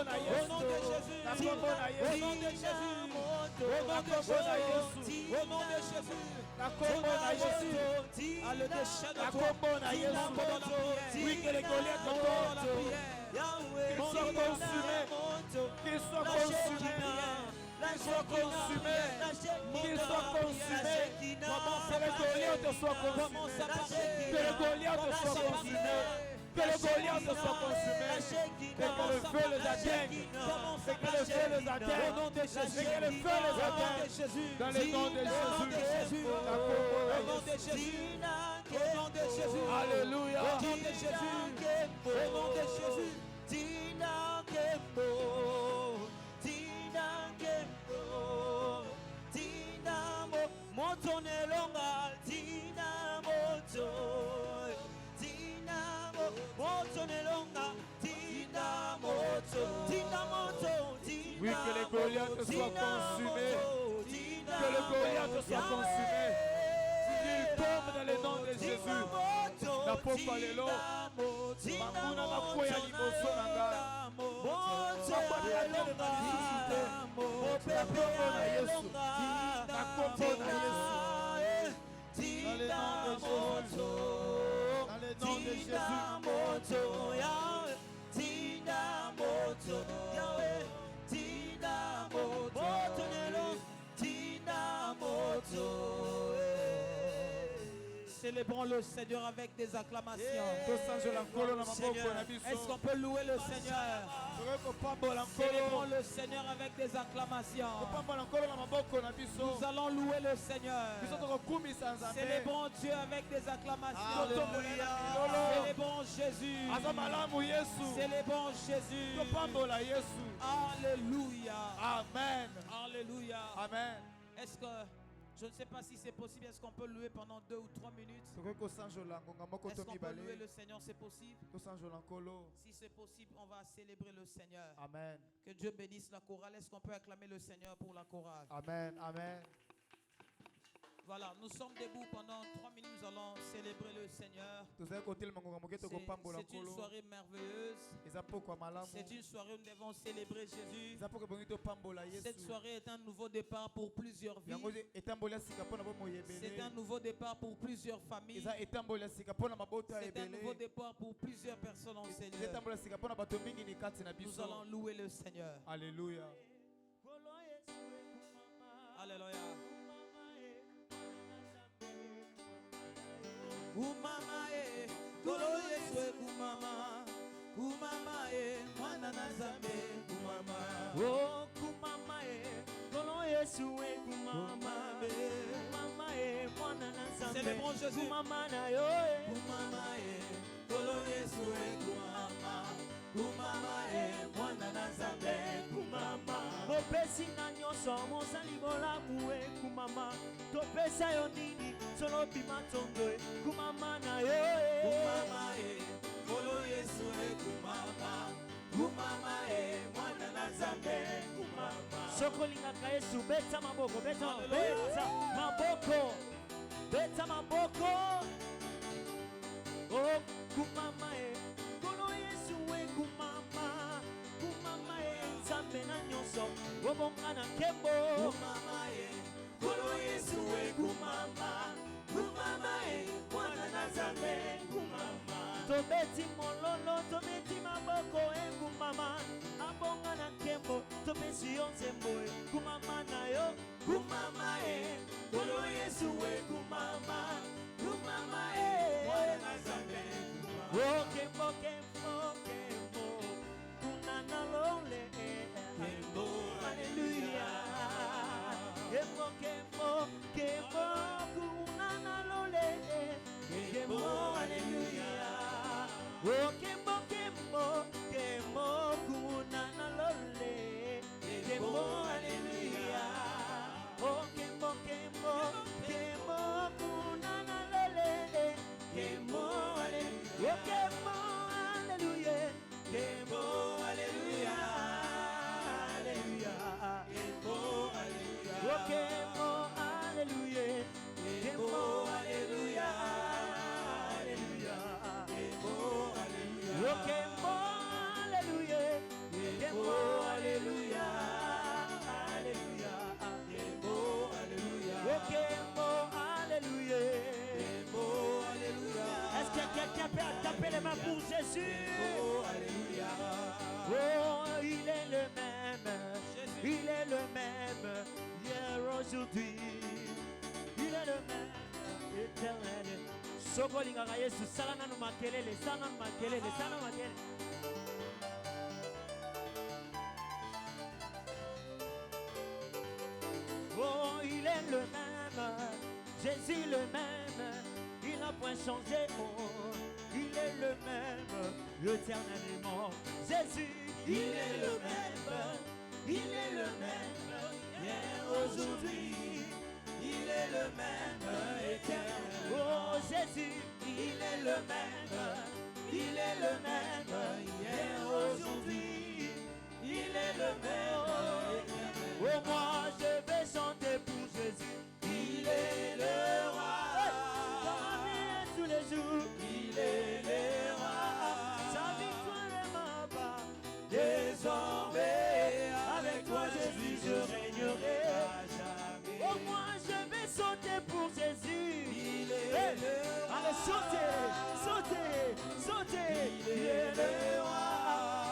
nom de Jésus, au nom de Jésus, au nom de Jésus, au nom de Jésus, à le déchet de toi, oui, que les Goliaths tombent, qu'ils soient consumés, qu'ils soient consumés, qu'ils soient consumés, qu'ils soient consumés, que les Goliaths soient consumés, que les Goliaths soient consumés, que le Goliath soit consumé, et que le feu les atteigne, et que le feu les atteigne, au nom de Jésus, et que le feu les atteigne, dans le nom de Jésus, au nom de Jésus, au nom de Jésus, alléluia, au nom de Jésus, au nom de Jésus, Tina Kembo, Tina Kembo, Tina Moto Nelonga, Tina Moto, Tina Moto Nelonga, Tina Moto, Tina Moto, oui, que les Goliaths soient consumés, que le Goliath soit consumé, qu'il tombe dans le nom de Jésus. La pompe allélo, Mamuna Makoya Liboso Nanga, Papa de la terre de ressuscité, la pompe na Yesu, la pompe na Yesu, dans le nom de Jésus, dans le nom de Jésus. Tina Moto, Yahweh, Tina Moto, Tina Moto. Célébrons le Seigneur avec des acclamations. Est-ce qu'on peut louer le Seigneur? Célébrons le Seigneur avec des acclamations. Nous allons louer le Seigneur. Célébrons Dieu avec des acclamations. Alléluia. Célébrons Jésus. Célébrons Jésus. Alléluia. Amen. Alléluia. Amen. Est-ce que, je ne sais pas si c'est possible, est-ce qu'on peut louer pendant 2 ou 3 minutes? Est-ce qu'on peut louer le Seigneur? C'est possible? Si c'est possible, on va célébrer le Seigneur. Amen. Que Dieu bénisse la chorale. Est-ce qu'on peut acclamer le Seigneur pour la chorale? Amen. Amen. Voilà, nous sommes debout pendant 3 minutes, nous allons célébrer le Seigneur. C'est une soirée merveilleuse. C'est une soirée où nous devons célébrer Jésus. Cette soirée est un nouveau départ pour plusieurs vies. C'est un nouveau départ pour plusieurs familles. C'est un nouveau départ pour plusieurs personnes en Seigneur. Nous allons louer le Seigneur. Alléluia. Alléluia. Kumama kolo Yesu kumama, kumama mwana na Nzambe kumama. Oh kumama kolo Yesu kumama, kumama mwana na Nzambe. Célébrons Jésus. Kumama na yo kumama kolo Yesu kumama, kumama mwana na Nzambe kumama. Mopesi na nyonso mozali bolamu kumama, topesa yo nini? Solo bimatondo kumama na yo kumama kolo Yesu kumama, kumama mwana na Nzambe kumama. Sokolingaka Yesu beta maboko, beta maboko, beta maboko. Oh kumama kolo Yesu kumama, kumama Nzambe na nyonso obonga na kembo. Kumama kolo Yesu kumama, kumama mwana na Nzambe kumama. Tobeti mololo, tobeti maboko kumama, abonga na kembo, topesi yo nzembo kumama na yo. Kumama kolo Yesu kumama, kumama mwana na Nzambe kumama. Oh kembo, kembo, kembo, kunana lole Kembo, haleluya. Kembo, kembo, kembo, kunana lole kembo, haleluya. Oh kembo, kembo, kembo, kunana lole kembo, haleluya. Oh kembo, kembo, kembo, kunana lole kembo, haleluya. Oh kembo, Il est le même hier, aujourd'hui. Il est le même éternel. Sokolingaka Yesu salana no makelele, salana no makelele, salana no makelele. Oh, il est le même, Jésus le même, il n'a point changé, oh, il est le même, éternellement. Jésus, il est le même, il est le même, hier, aujourd'hui, il est le même, éternellement. Oh, Jésus, il est le même, il est le même, hier, aujourd'hui, il est le même, éternellement. Oh, moi, je vais chanter pour Jésus, il est le roi. Dans ma vie tous les jours, il est le roi. Sa victoire est ma part. Désormais, avec toi Jésus, je régnerai à jamais. Oh, moi je vais sauter pour Jésus. Il est le roi. Allez, sautez, sautez, sautez. Il est le roi.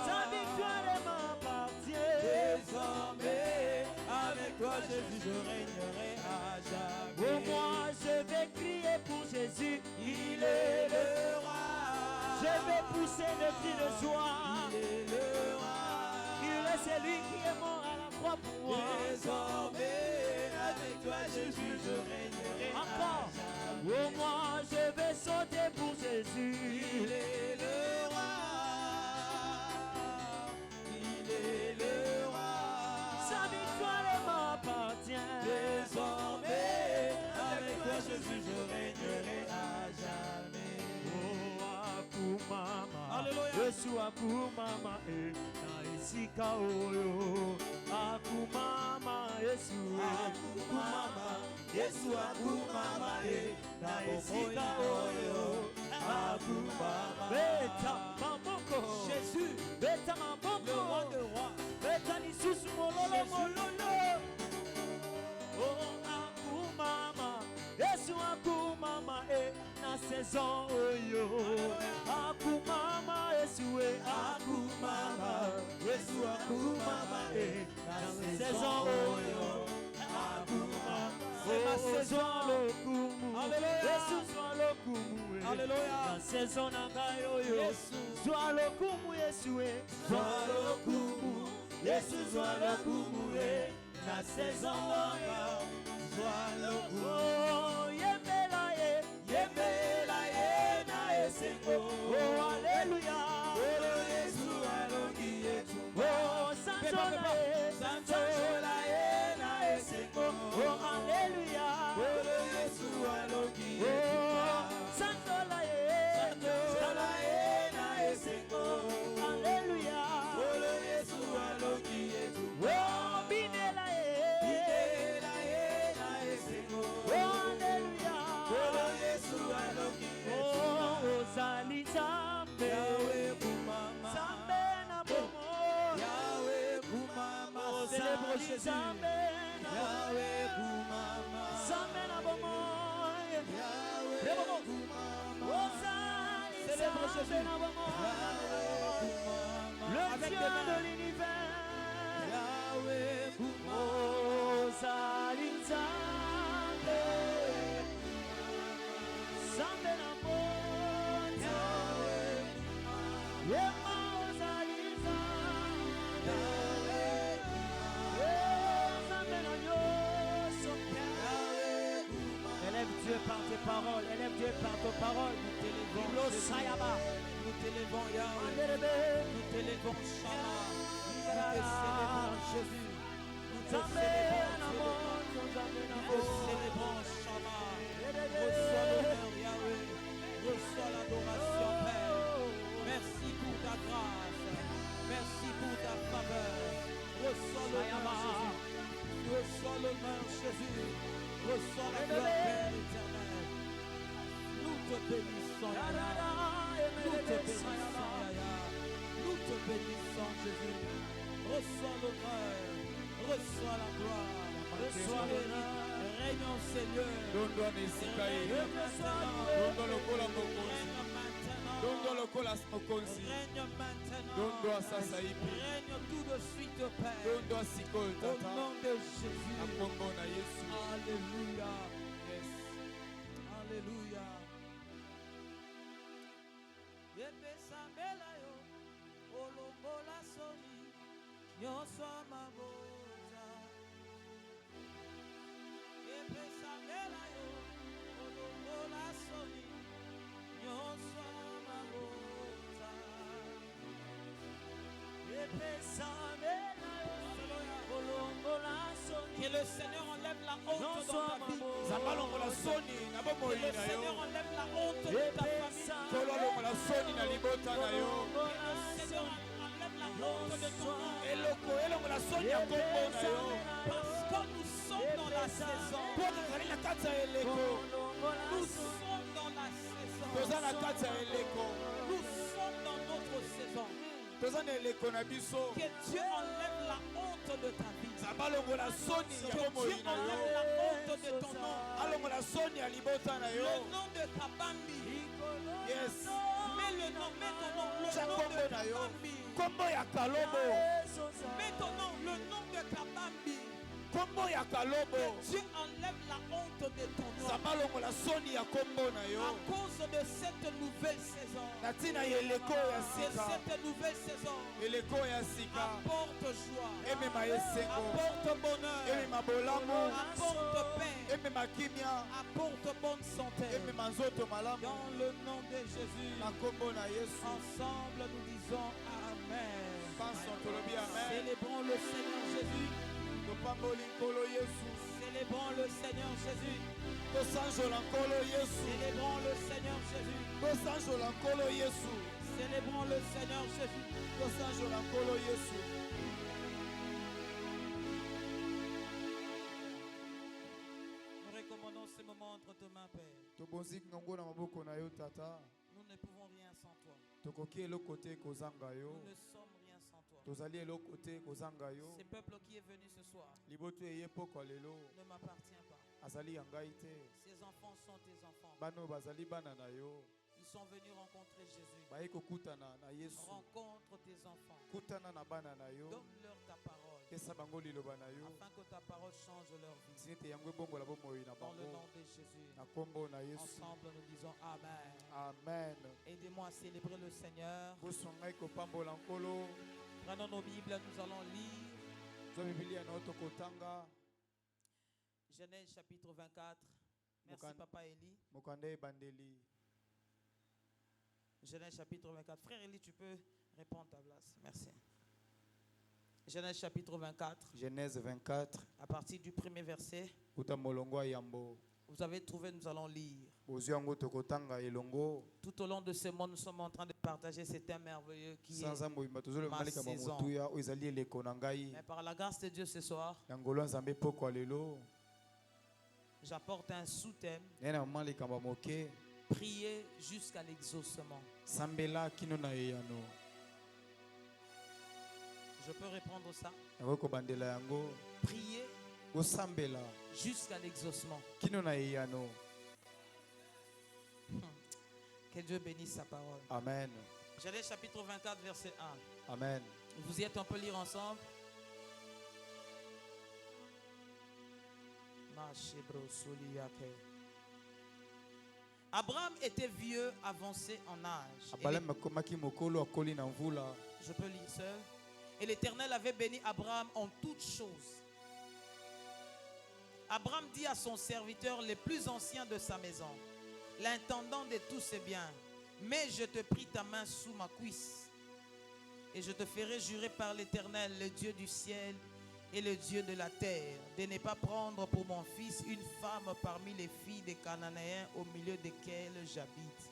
Sa victoire est ma partie. Désormais, avec toi Jésus, je régnerai à jamais. Oh, moi je vais crier pour Jésus. Il est le roi. Je vais pousser le cri de joie. Il est le roi. Il est celui qui est mort à la croix pour moi. Désormais, avec toi Jésus, je régnerai. Encore. Oh, moi je vais sauter pour Jésus. Il est le roi. Il est le roi. Sa victoire m'appartient. Désormais, avec toi Jésus, je régnerai à jamais. Oh, Akumama. Alléluia. Yesu Akumama na esika oyo. Akumama Yesu. Akumama Yesu Akumama na esika oyo. Akumama. Beta maboko. Jésus. Beta maboko. Le roi de roi. Beta lisusu mololo mololo. Oh, Akumama. Yesu Akumama na saison oyo. Akumama Yesu Akumama. Yesu Akumama na saison oyo. Akumama. C'est ma saison lokumu. Yesu soit lokumu. Alléluia. Na saison nangai oyo. Soit lokumu Yesu soit lokumu. Yesu soit lokumu na saison oyo. Soit lokumu. Oh, yembela na esengo. Oh, alléluia. Oh, Yesu alongi yetu. Oh, sanzola na esengo. Oh, alléluia. Oh, Yesu alongi yetu. Oh, sanzola na esengo. Alléluia. Oh, Yesu alongi yetu. Oh, binela na esengo. Oh, alléluia. Oh, Yesu alongi yetu. Oh, ozali Nzambe. Yahweh kumama. Nzambe na bomo. Yahweh kumama. Oh, célèbre Jésus. Yahweh kumama. Nzambe na bomo. Yahweh kumama. Ozali célèbre Jésus. Na bomo. Yahweh kumama. Le Dieu de l'univers. Yahweh kumama. Ozali Nzambe. Nzambe na bomo. Yahweh kumama. Yema ozali Nzambe. Nzambe na nyonso. Yahweh kumama. Élève Dieu par tes paroles. Élève Dieu par tes paroles. Nous t'élevons Sayaba. Nous t'élevons Yahweh. Nous t'élevons Shama. Nous te célébrons Jésus. Nous te célébrons Shama. Reçois l'honneur Yahweh. Reçois l'adoration Père. Merci pour ta grâce. Merci pour ta faveur. Reçois l'honneur Jésus. Reçois l'honneur Jésus. Reçois la gloire Père éternel. Nous te bénissons. Nous te bénissons. Nous te bénissons Jésus. Reçois l'honneur. Reçois la gloire. Reçois l'honneur. Régnons Seigneur. Règne maintenant. Règne maintenant. Règne tout de suite, Père. Au nom de Jésus. Alléluia. Yes. Alléluia. Que le Seigneur enlève la honte dans ta vie. Que le Seigneur enlève la honte de ta famille. Que le Seigneur enlève la honte de ton nom. Parce que nous sommes dans la saison. Nous sommes dans la saison. Nous sommes dans notre saison. Que Dieu enlève la honte de ta vie. Que Dieu enlève la honte de ton nom. Le nom de ta bambi. Yes. Mets le nom, mets ton nom. Le nom de ta bambi. Mets ton nom, le nom de ta bambi. Que Dieu enlève la honte de ton nom. À cause de cette nouvelle saison. De cette nouvelle saison. Apporte joie. Apporte bonheur. Apporte paix. Apporte bonne santé. Dans le nom de Jésus. Ensemble nous disons Amen. Célébrons le Seigneur Jésus. Célébrons le Seigneur Jésus. Célébrons le Seigneur Jésus. Célébrons le Seigneur Jésus. Nous recommandons ce moment entre tes mains, Père. Nous ne pouvons rien sans toi. Nous ne sommes rien sans toi. Ce peuple qui est venu ce soir ne m'appartient pas. Ces enfants sont tes enfants. Ils sont venus rencontrer Jésus. Rencontre tes enfants. Donne-leur ta parole. Afin que ta parole change leur vie. Dans le nom de Jésus. Ensemble nous disons Amen. Amen. Aidez-moi à célébrer le Seigneur. Prenons nos Bibles, nous allons lire Genèse chapitre 24. Merci Papa Eli. Genèse chapitre 24. Frère Eli, tu peux répondre à ta place. Merci. Genèse chapitre 24. Genèse 24. À partir du premier verset. Vous avez trouvé, nous allons lire. Tout au long de ce mois, nous sommes en train de partager cet thème merveilleux qui est ma saison. Mais par la grâce de Dieu ce soir, j'apporte un sous-thème. Prier jusqu'à l'exaucement. Je peux répondre ça. Prier jusqu'à l'exaucement. Que Dieu bénisse sa parole. Amen. Genèse chapitre 24, verset 1. Amen. Vous y êtes, on peut lire ensemble. Abraham était vieux, avancé en âge. Je peux lire seul. Et l'Éternel avait béni Abraham en toutes choses. Abraham dit à son serviteur, le plus ancien de sa maison, l'intendant de tous ses biens, mais je te prie ta main sous ma cuisse, et je te ferai jurer par l'Éternel, le Dieu du ciel et le Dieu de la terre, de ne pas prendre pour mon fils une femme parmi les filles des Cananéens au milieu desquelles j'habite,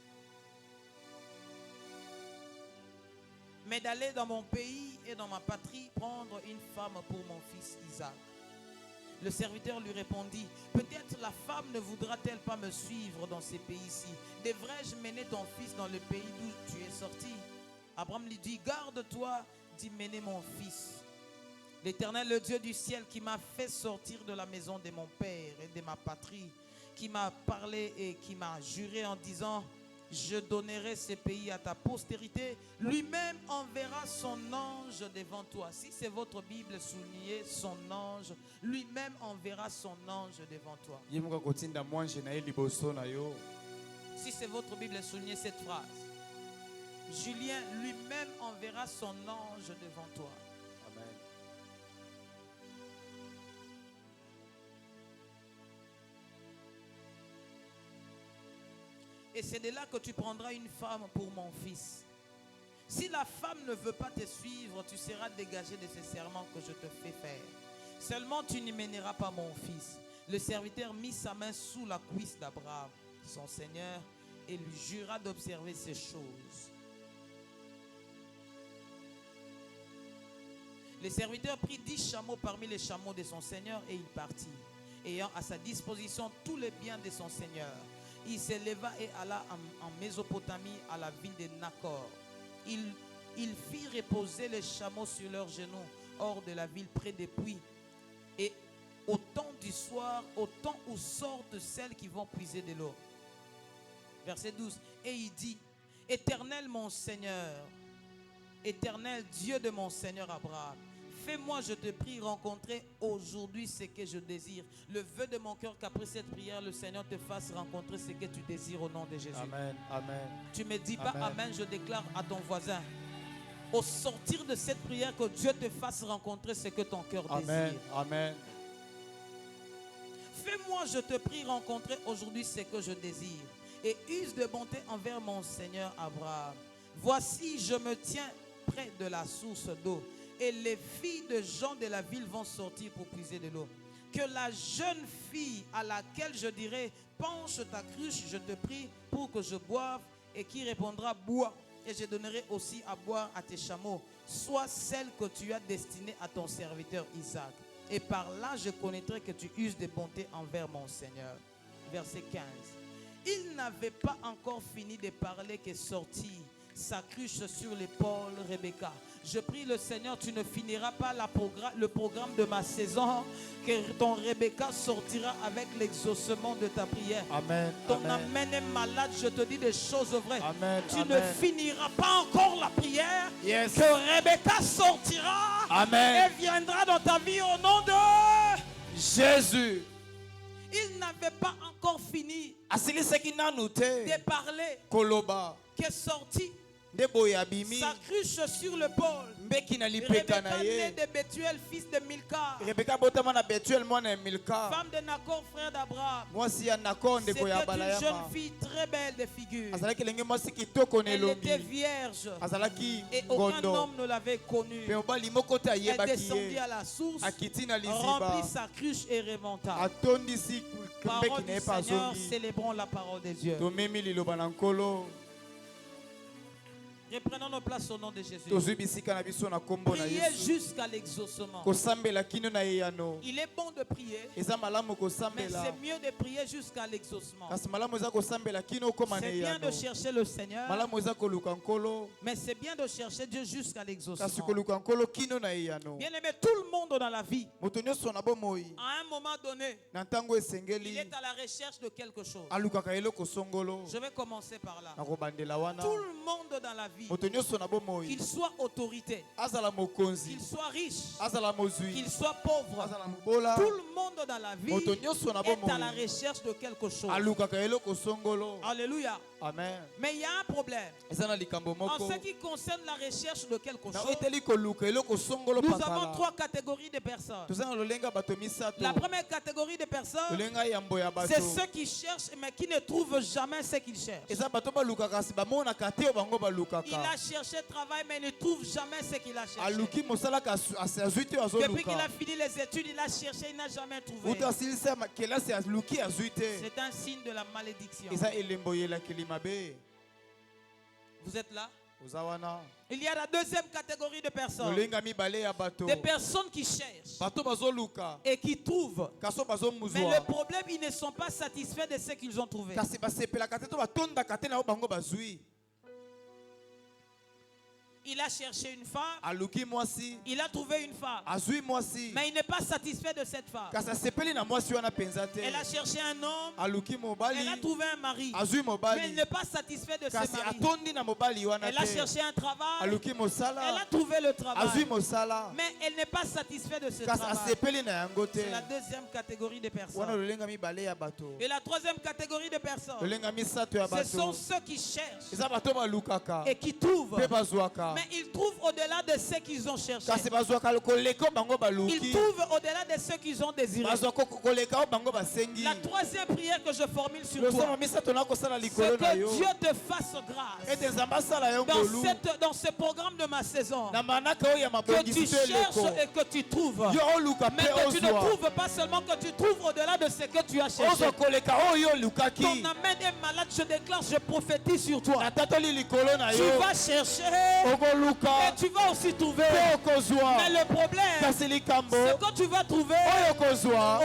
mais d'aller dans mon pays et dans ma patrie prendre une femme pour mon fils Isaac. Le serviteur lui répondit, peut-être la femme ne voudra-t-elle pas me suivre dans ces pays-ci? Devrais-je mener ton fils dans le pays d'où tu es sorti? Abraham lui dit, garde-toi d'y mener mon fils. L'Éternel, le Dieu du ciel, qui m'a fait sortir de la maison de mon père et de ma patrie, qui m'a parlé et qui m'a juré en disant, Je donnerai ces pays à ta postérité. Lui-même enverra son ange devant toi. Si c'est votre Bible, soulignez son ange. Lui-même enverra son ange devant toi. Si c'est votre Bible, soulignez cette phrase. Julien lui-même enverra son ange devant toi. Amen. Et c'est de là que tu prendras une femme pour mon fils. Si la femme ne veut pas te suivre, tu seras dégagé de ces serments que je te fais faire. Seulement tu n'y mèneras pas mon fils. Le serviteur mit sa main sous la cuisse d'Abraham, son Seigneur, et lui jura d'observer ces choses. Le serviteur prit 10 chameaux parmi les chameaux de son Seigneur et il partit, ayant à sa disposition tous les biens de son Seigneur. Il s'éleva et alla en Mésopotamie à la ville de Nacor. Il fit reposer les chameaux sur leurs genoux hors de la ville près des puits. Et au temps du soir, au temps où sortent celles qui vont puiser de l'eau. Verset 12. Et il dit, Éternel mon Seigneur, Éternel Dieu de mon Seigneur Abraham, fais-moi, je te prie, rencontrer aujourd'hui ce que je désire. Le vœu de mon cœur qu'après cette prière, le Seigneur te fasse rencontrer ce que tu désires au nom de Jésus. Amen, amen. Tu ne me dis pas amen, je déclare à ton voisin. Au sortir de cette prière, que Dieu te fasse rencontrer ce que ton cœur désire. Amen, amen. Fais-moi, je te prie, rencontrer aujourd'hui ce que je désire. Et use de bonté envers mon Seigneur Abraham. Voici, je me tiens près de la source d'eau. Et les filles de gens de la ville vont sortir pour puiser de l'eau. Que la jeune fille à laquelle je dirai, penche ta cruche, je te prie, pour que je boive, et qui répondra, bois, et je donnerai aussi à boire à tes chameaux, soit celle que tu as destinée à ton serviteur Isaac. Et par là, je connaîtrai que tu uses de bonté envers mon Seigneur. Verset 15. Il n'avait pas encore fini de parler que sortit sa cruche sur l'épaule Rebecca. Je prie le Seigneur, tu ne finiras pas le programme de ma saison, que ton Rebecca sortira avec l'exaucement de ta prière. Amen. Ton amen est malade, je te dis des choses vraies. Amen. Tu ne finiras pas encore la prière, que Rebecca sortira. Amen. Et viendra dans ta vie au nom de Jésus. Il n'avait pas encore fini de parler. Koloba. Qui sorti sa cruche sur le pôle. Rebecca née de Bethuel, fils de Milka. Femme de Nacor, frère d'Abraham. C'était une jeune fille très belle de figure. Elle était vierge. Et aucun homme ne l'avait connue. Elle descendit à la source, remplit sa cruche et remonta. Parole du Seigneur, célébrons la parole de Dieu. Reprenons nos places au nom de Jésus. Priez jusqu'à l'exaucement. Il est bon de prier, mais c'est mieux de prier jusqu'à l'exaucement. C'est bien de chercher le Seigneur, mais c'est bien de chercher Dieu jusqu'à l'exaucement. Bien aimé, tout le monde dans la vie, à un moment donné, il est à la recherche de quelque chose. Je vais commencer par là. Tout le monde dans la vie, qu'il soit autorité, qu'il soit riche, qu'il soit pauvre, tout le monde dans la vie est à la recherche de quelque chose. Alléluia. Amen. Mais il y a un problème. En ce qui concerne la recherche de quelque chose, nous avons 3 catégories de personnes. La première catégorie de personnes, c'est ceux qui cherchent mais qui ne trouvent jamais ce qu'ils cherchent. Il a cherché travail mais ne trouve jamais ce qu'il a cherché. Depuis qu'il a fini les études, il a cherché, il n'a jamais trouvé. C'est un signe de la malédiction. Vous êtes là? Il y a la deuxième catégorie de personnes. Des personnes qui cherchent et qui trouvent. Mais le problème, ils ne sont pas satisfaits de ce qu'ils ont trouvé. Il a cherché une femme. Aluki mwasi. Il a trouvé une femme. Azui mwasi. Mais il n'est pas satisfait de cette femme. Kasa sepeli na mwasi wana penzate. Elle a cherché un homme. Aluki mobali. Elle a trouvé un mari. Azui mobali. Mais il n'est pas satisfait de ce mari. Atondi na mobali wana. Elle a cherché un travail. Aluki mosala. Elle a trouvé le travail. Azui mosala. Mais elle n'est pas satisfaite de ce Kasa travail. sepeli na yango te. C'est la deuxième catégorie de personnes. Wana lolenga mibale ya bato. Et la troisième catégorie de personnes. Lolenga misato ya bato. Ce sont ceux qui cherchent. Eza bato balukaka. Et qui trouvent. Pe bazwaka. Mais ils trouvent au-delà de ce qu'ils ont cherché. Kasi bazwaka koleko bango baluki. Ils trouvent au-delà de ce qu'ils ont désiré. Bazwaka koleka bango basengi. La troisième prière que je formule sur toi, c'est que que Dieu te fasse grâce dans ce programme de ma saison, que tu cherches et que tu trouves, mais que tu ne trouves pas seulement, que tu trouves au-delà de ce que tu as cherché. Ton amène est malade, je déclare, je prophétise sur toi. Tu vas chercher et tu vas aussi trouver. Mais le problème, c'est que tu vas trouver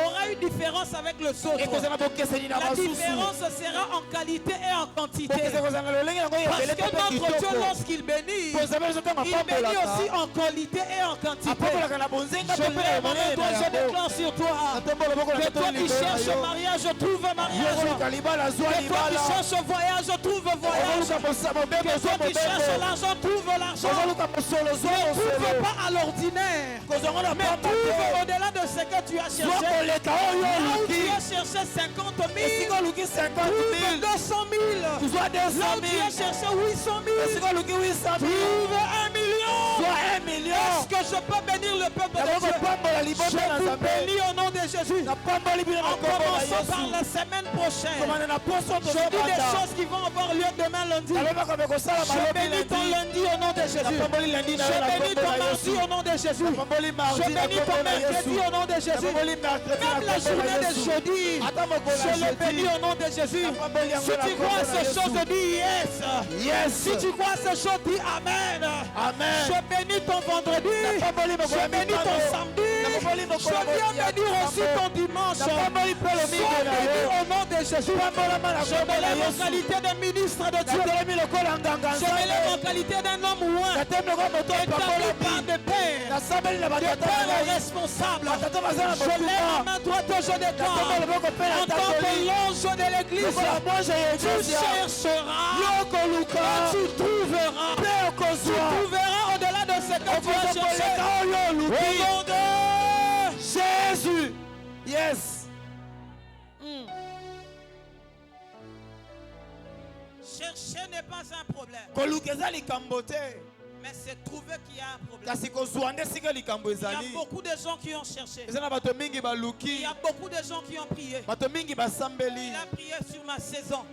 aura une différence avec le saut. La différence sera en qualité et en quantité. Parce que notre Dieu, lorsqu'il bénit, il bénit aussi en qualité et en quantité. Je lève mon doigt, je déclare sur toi que toi qui cherches mariage, trouve mariage. Que toi qui cherches voyage, trouve voyage. Que toi qui cherches l'argent, trouve l'argent. Ne trouve pas à l'ordinaire, mais trouve au-delà de ce que tu as cherché. Là où tu as cherché 50 000, trouve 200 000. Là où tu as cherché 800 000, trouve 1 million. Est-ce que je peux bénir le peuple de Dieu? Je vous bénis au nom de Jésus. En commençant par la semaine prochaine, je dis des choses qui vont avoir lieu demain lundi. Je bénis ton lundi au nom de Jésus. Je bénis ton mardi au nom de Jésus. Je bénis ton mercredi au nom de Jésus. Même la journée de jeudi, je le bénis au nom de Jésus. Si tu crois à ces choses, dis yes. Si tu crois à ces choses, dis amen. Je bénis ton vendredi. Je bénis ton samedi. Je viens bénir aussi ton dimanche. Sois béni au nom de Jésus. Je me lève en qualité de ministre de Dieu. Je me lève en qualité d'un homme loin, établi par des pères responsables. Je lève ma main droite, je déclare en tant que l'ange de l'église, tu chercheras, tu trouveras. Tu trouveras au-delà de ce que tu as cherché. Au nom de Jésus. Yes. Chercher n'est pas un problème. Mais c'est trouver qu'il y a un problème. Il y a beaucoup de gens qui ont cherché. Il y a beaucoup de gens qui ont prié. Il a prié sur ma saison.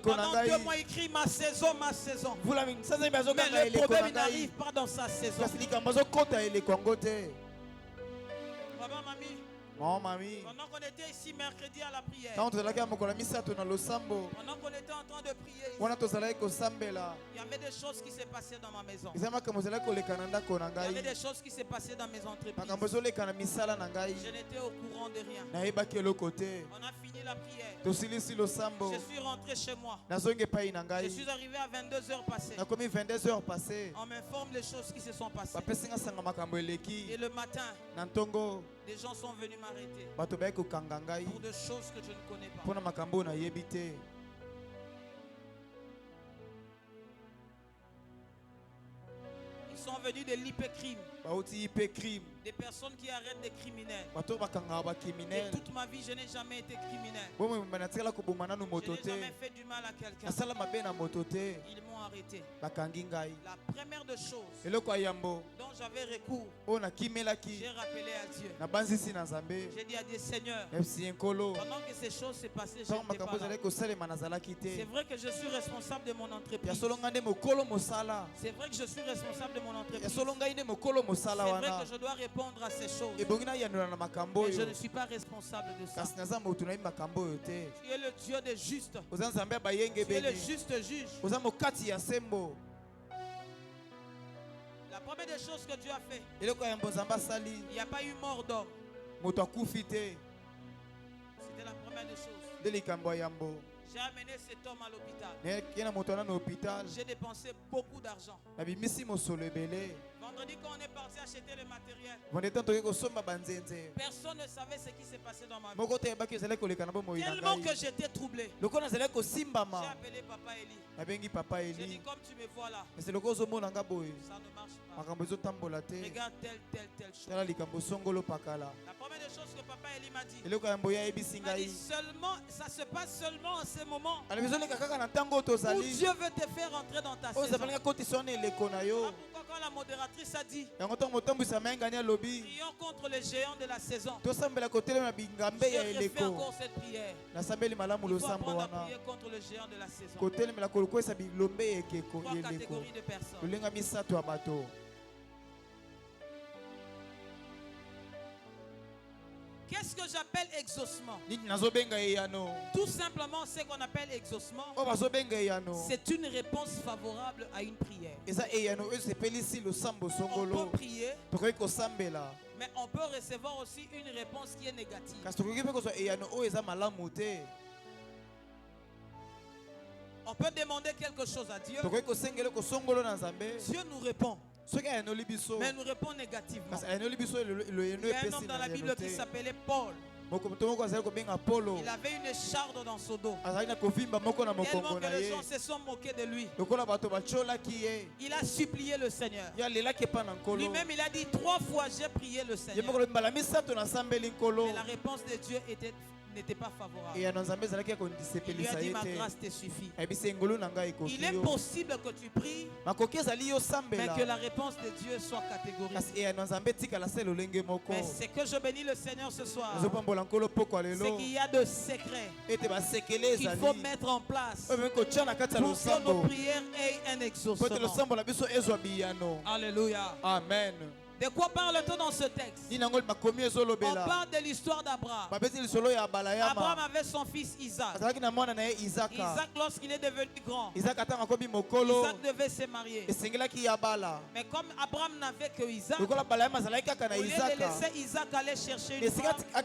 Pendant 2 mois, il crie ma saison, ma saison. Mais le problème n'arrive pas dans sa saison. Papa, mamie. Oh, mamie. Pendant qu'on était ici mercredi à la prière, pendant qu'on était en train de prier, il y avait des choses qui s'est passées dans ma maison. Il y avait des choses qui s'est passées dans mes entreprises. Je n'étais au courant de rien. On a fini la prière. Je suis rentré chez moi. Je suis arrivé à 22h passées. On m'informe des choses qui se sont passées. Et le matin, des gens sont venus m'arrêter pour des choses que je ne connais pas. Ils sont venus de l'hypercrime. Des personnes qui arrêtent des criminels. Et toute ma vie, je n'ai jamais été criminel. Je n'ai jamais fait du mal à quelqu'un. Ils m'ont arrêté. La première des choses dont j'avais recours, j'ai rappelé à Dieu. J'ai dit à Dieu, Seigneur, pendant que ces choses s'est passées, je n'étais pas là. C'est vrai que je suis responsable de mon entreprise. C'est vrai que je suis responsable de mon entreprise. C'est vrai que je dois répondre à ces choses. Mais je ne suis pas responsable de ça. Tu es le Dieu des justes. Tu es le juste juge. La première des choses que Dieu a fait, il n'y a pas eu mort d'homme. C'était la première des choses. J'ai amené cet homme à l'hôpital. J'ai dépensé beaucoup d'argent. Vendredi, quand on est parti acheter le matériel, personne ne savait ce qui s'est passé dans ma vie. Tellement que j'étais troublé. J'ai appelé Papa Eli. J'ai dit, comme tu me vois là, ça ne marche pas. Regarde telle chose. La première des choses que Papa Eli m'a dit, seulement, ça se passe seulement en ce moment où Dieu veut te faire rentrer dans ta saison. Pourquoi quand la modératrice a dit, prions contre les géants de la saison, je refais encore cette prière. Il faut apprendre à prier contre les géants de la saison. Trois catégories de personnes. Qu'est-ce que j'appelle exaucement? Tout simplement, ce qu'on appelle exaucement, c'est une réponse favorable à une prière. On peut prier, mais on peut recevoir aussi une réponse qui est négative. On peut demander quelque chose à Dieu. Dieu nous répond, mais nous répond négativement. Il y a un homme dans la Bible qui s'appelait Paul. Il avait une écharde dans son dos. Tellement que les gens se sont moqués de lui. Il a supplié le Seigneur. Lui-même, il a dit 3 fois j'ai prié le Seigneur. Mais la réponse de Dieu n'était pas favorable. Il lui a dit ma grâce te suffit. Il est possible que tu pries, mais que la réponse de Dieu soit catégorique. Mais c'est que je bénis le Seigneur ce soir, c'est qu'il y a de secrets qu'il faut mettre en place pour que nos prières aient un exaucement. Alléluia. Amen. De quoi parle-t-on dans ce texte? On parle de l'histoire d'Abraham. Abraham avait son fils Isaac. Isaac, lorsqu'il est devenu grand, Isaac devait se marier. Mais comme Abraham n'avait que Isaac, au lieu de laisser Isaac aller chercher une femme, il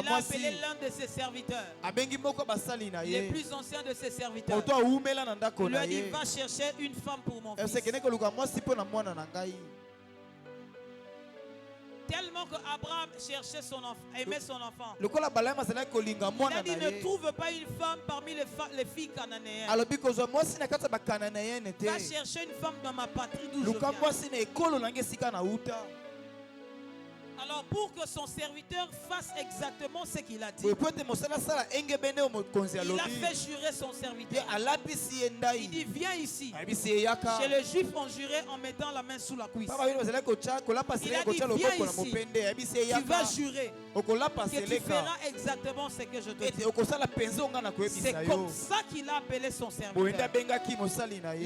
a appelé l'un de ses serviteurs, le plus ancien de ses serviteurs. Il lui a dit, va chercher une femme pour mon fils. Tellement que Abraham cherchait son enfant, aimait son enfant. Il a dit, ne trouve pas une femme parmi les filles cananéennes. Va chercher une femme dans ma patrie d'où je viens. Alors pour que son serviteur fasse exactement ce qu'il a dit, il a fait jurer son serviteur. Il dit, viens ici. Chez les Juifs, on jurait en mettant la main sous la cuisse. Il a dit, viens ici. Tu vas jurer que tu feras exactement ce que je te dis. C'est comme ça qu'il a appelé son serviteur.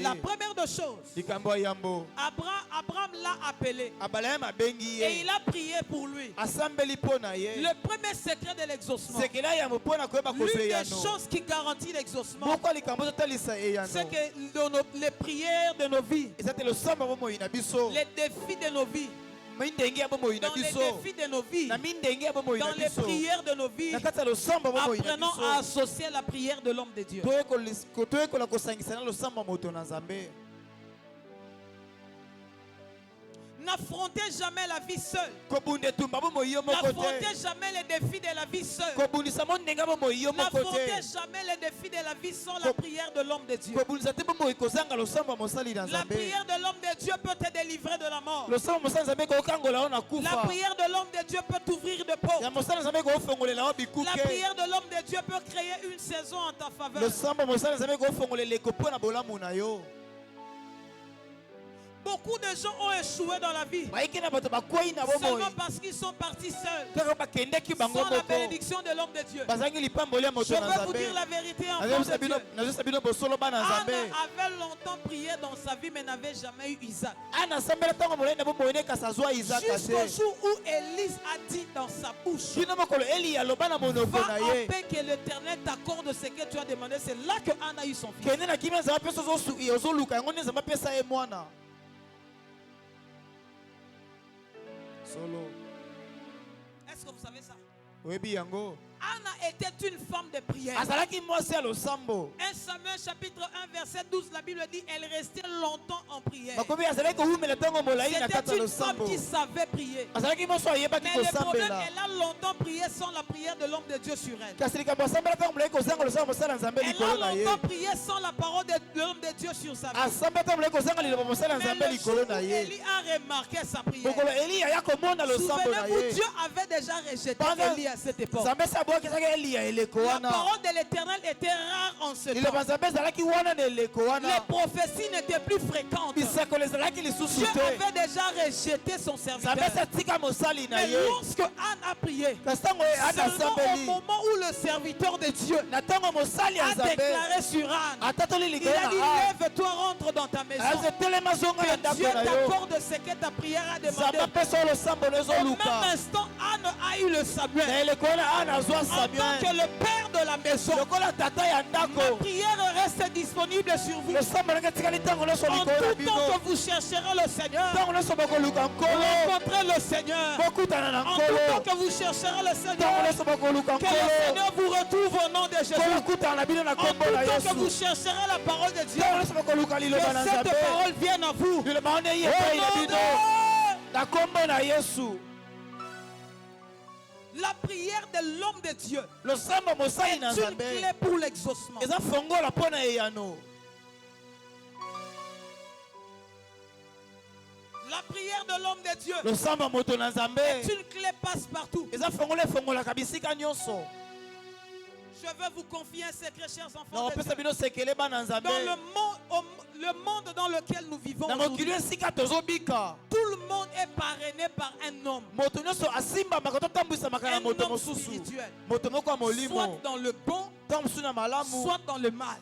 La première des choses, Abraham l'a appelé et il a prié pour lui. Le premier secret de l'exaucement, l'une des choses qui garantit l'exaucement, c'est que les prières de nos vies, les défis de nos vies, dans les défis de nos vies, dans les prières de nos vies, apprenons à associer la prière de l'homme de Dieu. N'affrontez jamais la vie seule. N'affrontez jamais les défis de la vie seule. N'affrontez jamais les défis de la vie sans la prière de l'homme de Dieu. La prière de l'homme de Dieu peut te délivrer de la mort. La prière de l'homme de Dieu peut t'ouvrir de portes. La prière de l'homme de Dieu peut créer une saison en ta faveur. Beaucoup de gens ont échoué dans la vie seulement parce qu'ils sont partis seuls, sans la bénédiction de l'homme de Dieu. Je veux vous dire la vérité en France de Dieu. Anna avait longtemps prié dans sa vie mais n'avait jamais eu Isaac. Jusqu'au jour où Élise a dit dans sa bouche, va en paix, que l'Éternel t'accorde ce que tu as demandé. C'est là que Anna a eu son fils. Est-ce que vous savez ça? Anna était une femme de prière. 1 Samuel chapitre 1 verset 12, la Bible dit elle restait longtemps en prière. C'était une femme qui savait prier. Mais le problème, elle a longtemps prié sans la prière de l'homme de Dieu sur elle. Elle a longtemps prié sans la parole de l'homme de Dieu sur sa vie. Mais le jour où Élie a remarqué sa prière, souvenez-vous, Dieu avait déjà rejeté Élie à cette époque. La parole de l'Éternel était rare en ce temps. Les prophéties n'étaient plus fréquentes. Dieu avait déjà rejeté son serviteur. Mais lorsque Anne a prié, seulement au moment où le serviteur de Dieu a déclaré sur Anne, il a dit lève-toi, rentre dans ta maison. Que Dieu t'accorde ce que ta prière a demandé. Au même instant, Anne a eu le Samuel. En tant que le père de la maison, ma prière reste disponible sur vous. En tout temps que vous chercherez le Seigneur, rencontrez le Seigneur. En tout temps que vous chercherez le Seigneur, que le Seigneur vous retrouve au nom de Jésus. En tout temps que vous chercherez la parole de Dieu, que cette parole vienne à vous. La prière de l'homme de Dieu est une clé pour l'exaucement. La prière de l'homme de Dieu est une clé passe-partout. Je veux vous confier un secret, chers enfants de Dieu. Dans le monde dans lequel nous vivons aujourd'hui, tout le monde est parrainé par un homme. Un homme spirituel. Soit dans le bon, soit dans le mal.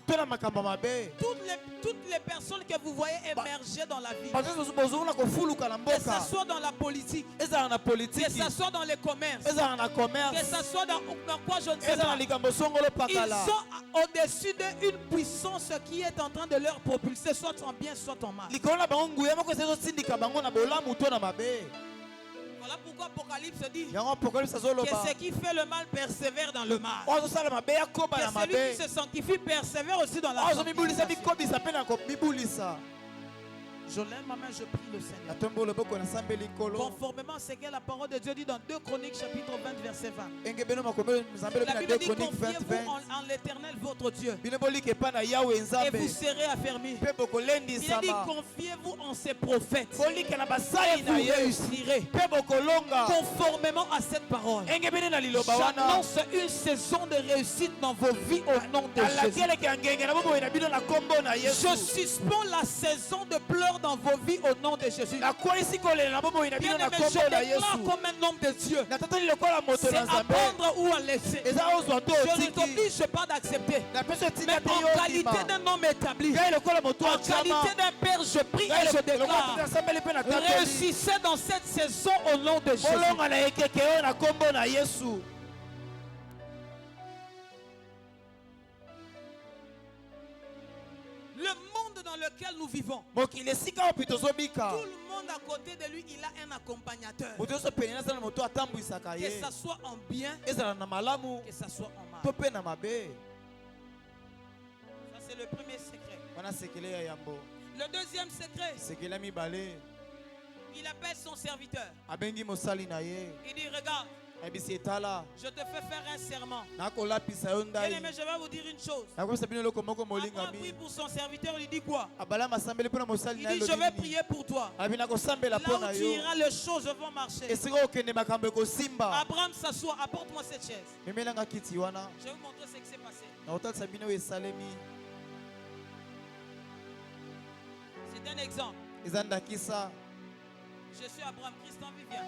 Toutes les personnes que vous voyez émerger dans la vie, que ce soit dans la politique, que ce soit dans les commerces, que ce soit dans quoi je ne sais pas, ils sont au-dessus d'une puissance qui est en train de leur propulser, soit en bien, soit en mal. Voilà pourquoi Apocalypse dit que ce qui fait le mal persévère dans le mal. Que celui qui se sanctifie persévère aussi dans la sanctification. Je lève ma main, je prie le Seigneur. Conformément à ce que la parole de Dieu dit dans 2 Chroniques chapitre 20 verset 20. La Bible dit confiez-vous en l'Éternel votre Dieu et vous serez affermis. Il a dit confiez-vous en ses prophètes et vous réussirez. Conformément à cette parole, j'annonce une saison de réussite dans vos vies au nom de Jésus. Je suspends la saison de pleurs dans vos vies au nom de Jésus. Bien-aimé, je déclare comme un homme de Dieu, c'est à prendre ou à laisser. Je ne t'oblige pas d'accepter, mais en qualité d'un homme établi, en qualité d'un père, je prie et je déclare, réussissez dans cette saison au nom de Jésus. Le monde dans lequel nous vivons, tout le monde à côté de lui, il a un accompagnateur. Que ça soit en bien, que ça soit en mal. Ça c'est le premier secret. Le deuxième secret, il appelle son serviteur. Il dit regarde, je te fais faire un serment. Bien-aimé, je vais vous dire une chose. Après un prix pour son serviteur, il dit quoi? Il dit je vais prier pour toi. Là où tu iras, les choses vont marcher. Abraham s'assoit, apporte-moi cette chaise. Je vais vous montrer ce qui s'est passé. C'est un exemple. Je suis Abraham, Christian Vivien.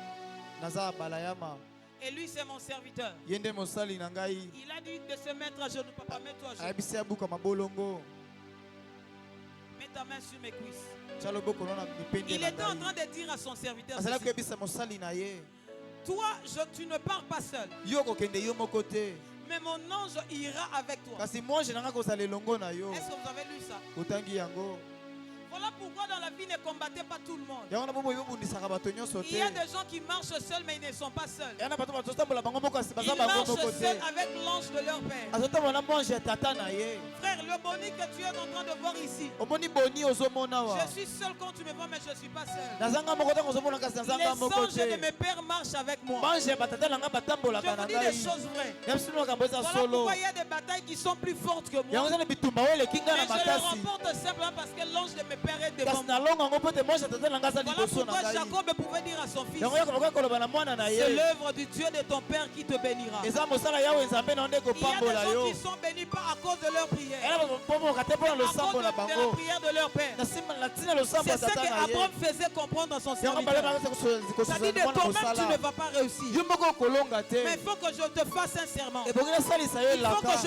Et lui, c'est mon serviteur. Il a dit de se mettre à genoux. Papa, mets-toi à genoux. Mets ta main sur mes cuisses. Il était en train de dire à son serviteur, toi, tu ne pars pas seul. Mais mon ange ira avec toi. Est-ce que vous avez lu ça? Voilà pourquoi dans la vie ne combattez pas tout le monde. Il y a des gens qui marchent seuls mais ils ne sont pas seuls. Ils marchent seuls avec l'ange de leur père. Frère, le boni que tu es en train de voir ici. Je suis seul quand tu me vois mais je ne suis pas seul. Les anges de mes pères marchent avec moi. Je vous dis des choses vraies. Voilà pourquoi il y a des batailles qui sont plus fortes que moi. Mais je le remporte simplement parce que l'ange de mes pères est devant moi. Voilà pourquoi Jacob pouvait dire à son fils, c'est l'œuvre du Dieu de ton père qui te bénira. Il y a des gens qui sont bénis pas à cause de leur prière, à cause de la prière de leur père. C'est ce qu'Abraham faisait comprendre à son serviteur. Ça dit de toi-même tu ne vas pas réussir. Mais il faut que je te fasse un serment. Il faut que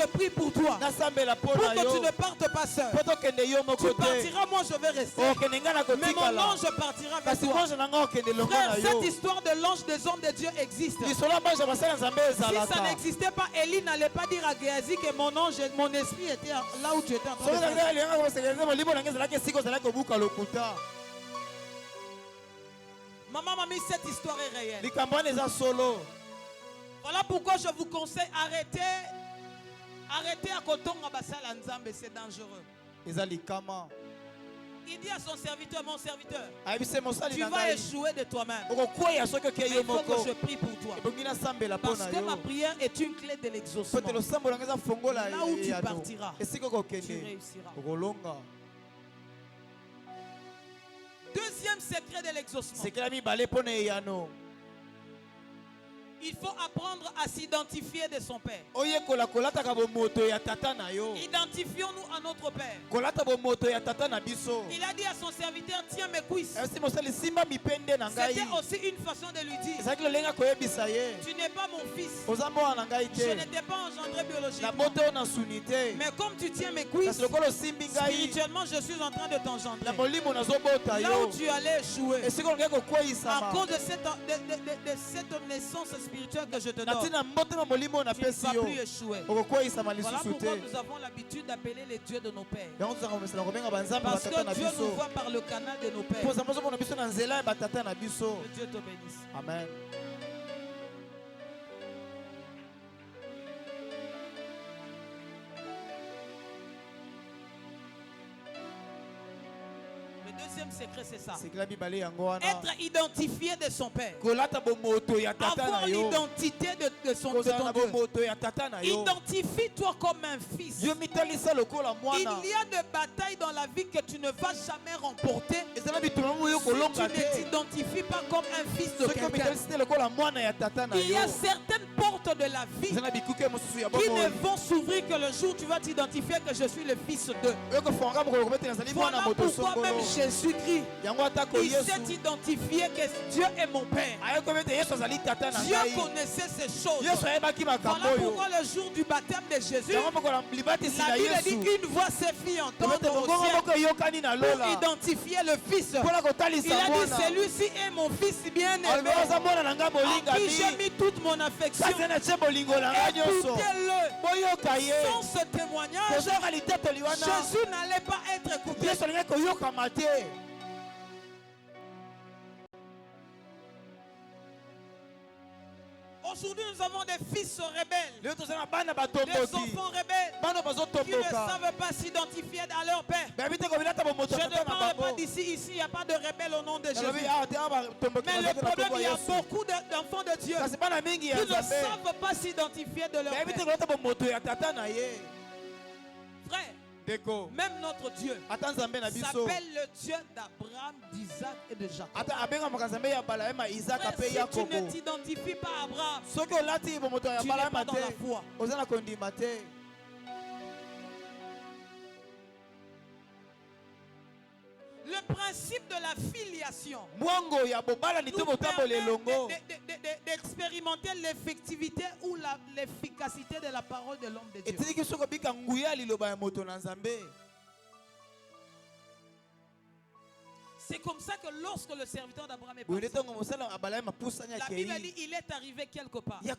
je prie pour toi, pour que tu ne partes pas seul. Tu partiras, moi je vais rester. Mais mon ange partira avec toi. Frère, cette histoire de l'ange des hommes de Dieu existe. Si ça n'existait pas, Élie n'allait pas dire à Géasi que mon ange, mon esprit était là où tu étais en train de faire. Maman m'a mis cette histoire est réelle. Voilà pourquoi je vous conseille arrêtez à Kotonga Basala Nzambe, c'est dangereux. Il dit à son serviteur, mon serviteur, tu vas échouer de toi-même. Il faut que je prie pour toi. Parce que ma prière est une clé de l'exaucement. Là où tu partiras, tu réussiras. Deuxième secret de l'exaucement. Il faut apprendre à s'identifier de son père. Identifions-nous à notre père. Il a dit à son serviteur, tiens mes cuisses. C'était aussi une façon de lui dire, tu n'es pas mon fils. Je n'étais pas engendré biologiquement. Mais comme tu tiens mes cuisses, spirituellement je suis en train de t'engendrer. Là où tu allais échouer, à cause de cette naissance spirituelle que je te donne, tu ne vas plus échouer. Voilà pourquoi nous avons l'habitude d'appeler les dieux de nos pères. Parce que Dieu nous voit par le canal de nos pères. Que Dieu te bénisse. Amen. Deuxième secret, c'est ça. Être identifié de son père. Avoir l'identité de ton Dieu. Identifie-toi comme un fils. Il y a des batailles dans la vie que tu ne vas jamais remporter si tu ne t'identifies pas comme un fils de quelqu'un. Il y a certaines portes de la vie qui ne vont s'ouvrir que le jour où tu vas t'identifier que je suis le fils d'eux. Voilà pourquoi même Jésus-Christ, il s'est identifié que Dieu est mon Père. Dieu connaissait ces choses. Voilà pourquoi le jour du baptême de Jésus, la Bible dit une voix s'est entendre au ciel pour identifier le Fils. Il a dit celui-ci est mon Fils bien-aimé en qui j'ai mis toute mon affection. Écoutez-le. Sans ce témoignage, Jésus n'allait pas être écouté. Aujourd'hui, nous avons des fils rebelles, des enfants rebelles qui ne savent pas s'identifier à leur père. Je ne parle pas d'ici, ici, il n'y a pas de rebelles au nom de Jésus. Mais le problème, il y a beaucoup d'enfants de Dieu qui ne savent pas s'identifier de leur père. Frère, même notre Dieu s'appelle le Dieu d'Abraham, d'Isaac et de Jacob. Frère, si tu ne t'identifies pas à Abraham, tu n'es pas dans la foi. Le principe de la filiation nous permet d'expérimenter l'effectivité ou l'efficacité de la parole de l'homme de Dieu. C'est comme ça que lorsque le serviteur d'Abraham est parti, la Bible dit il est arrivé quelque part. Il est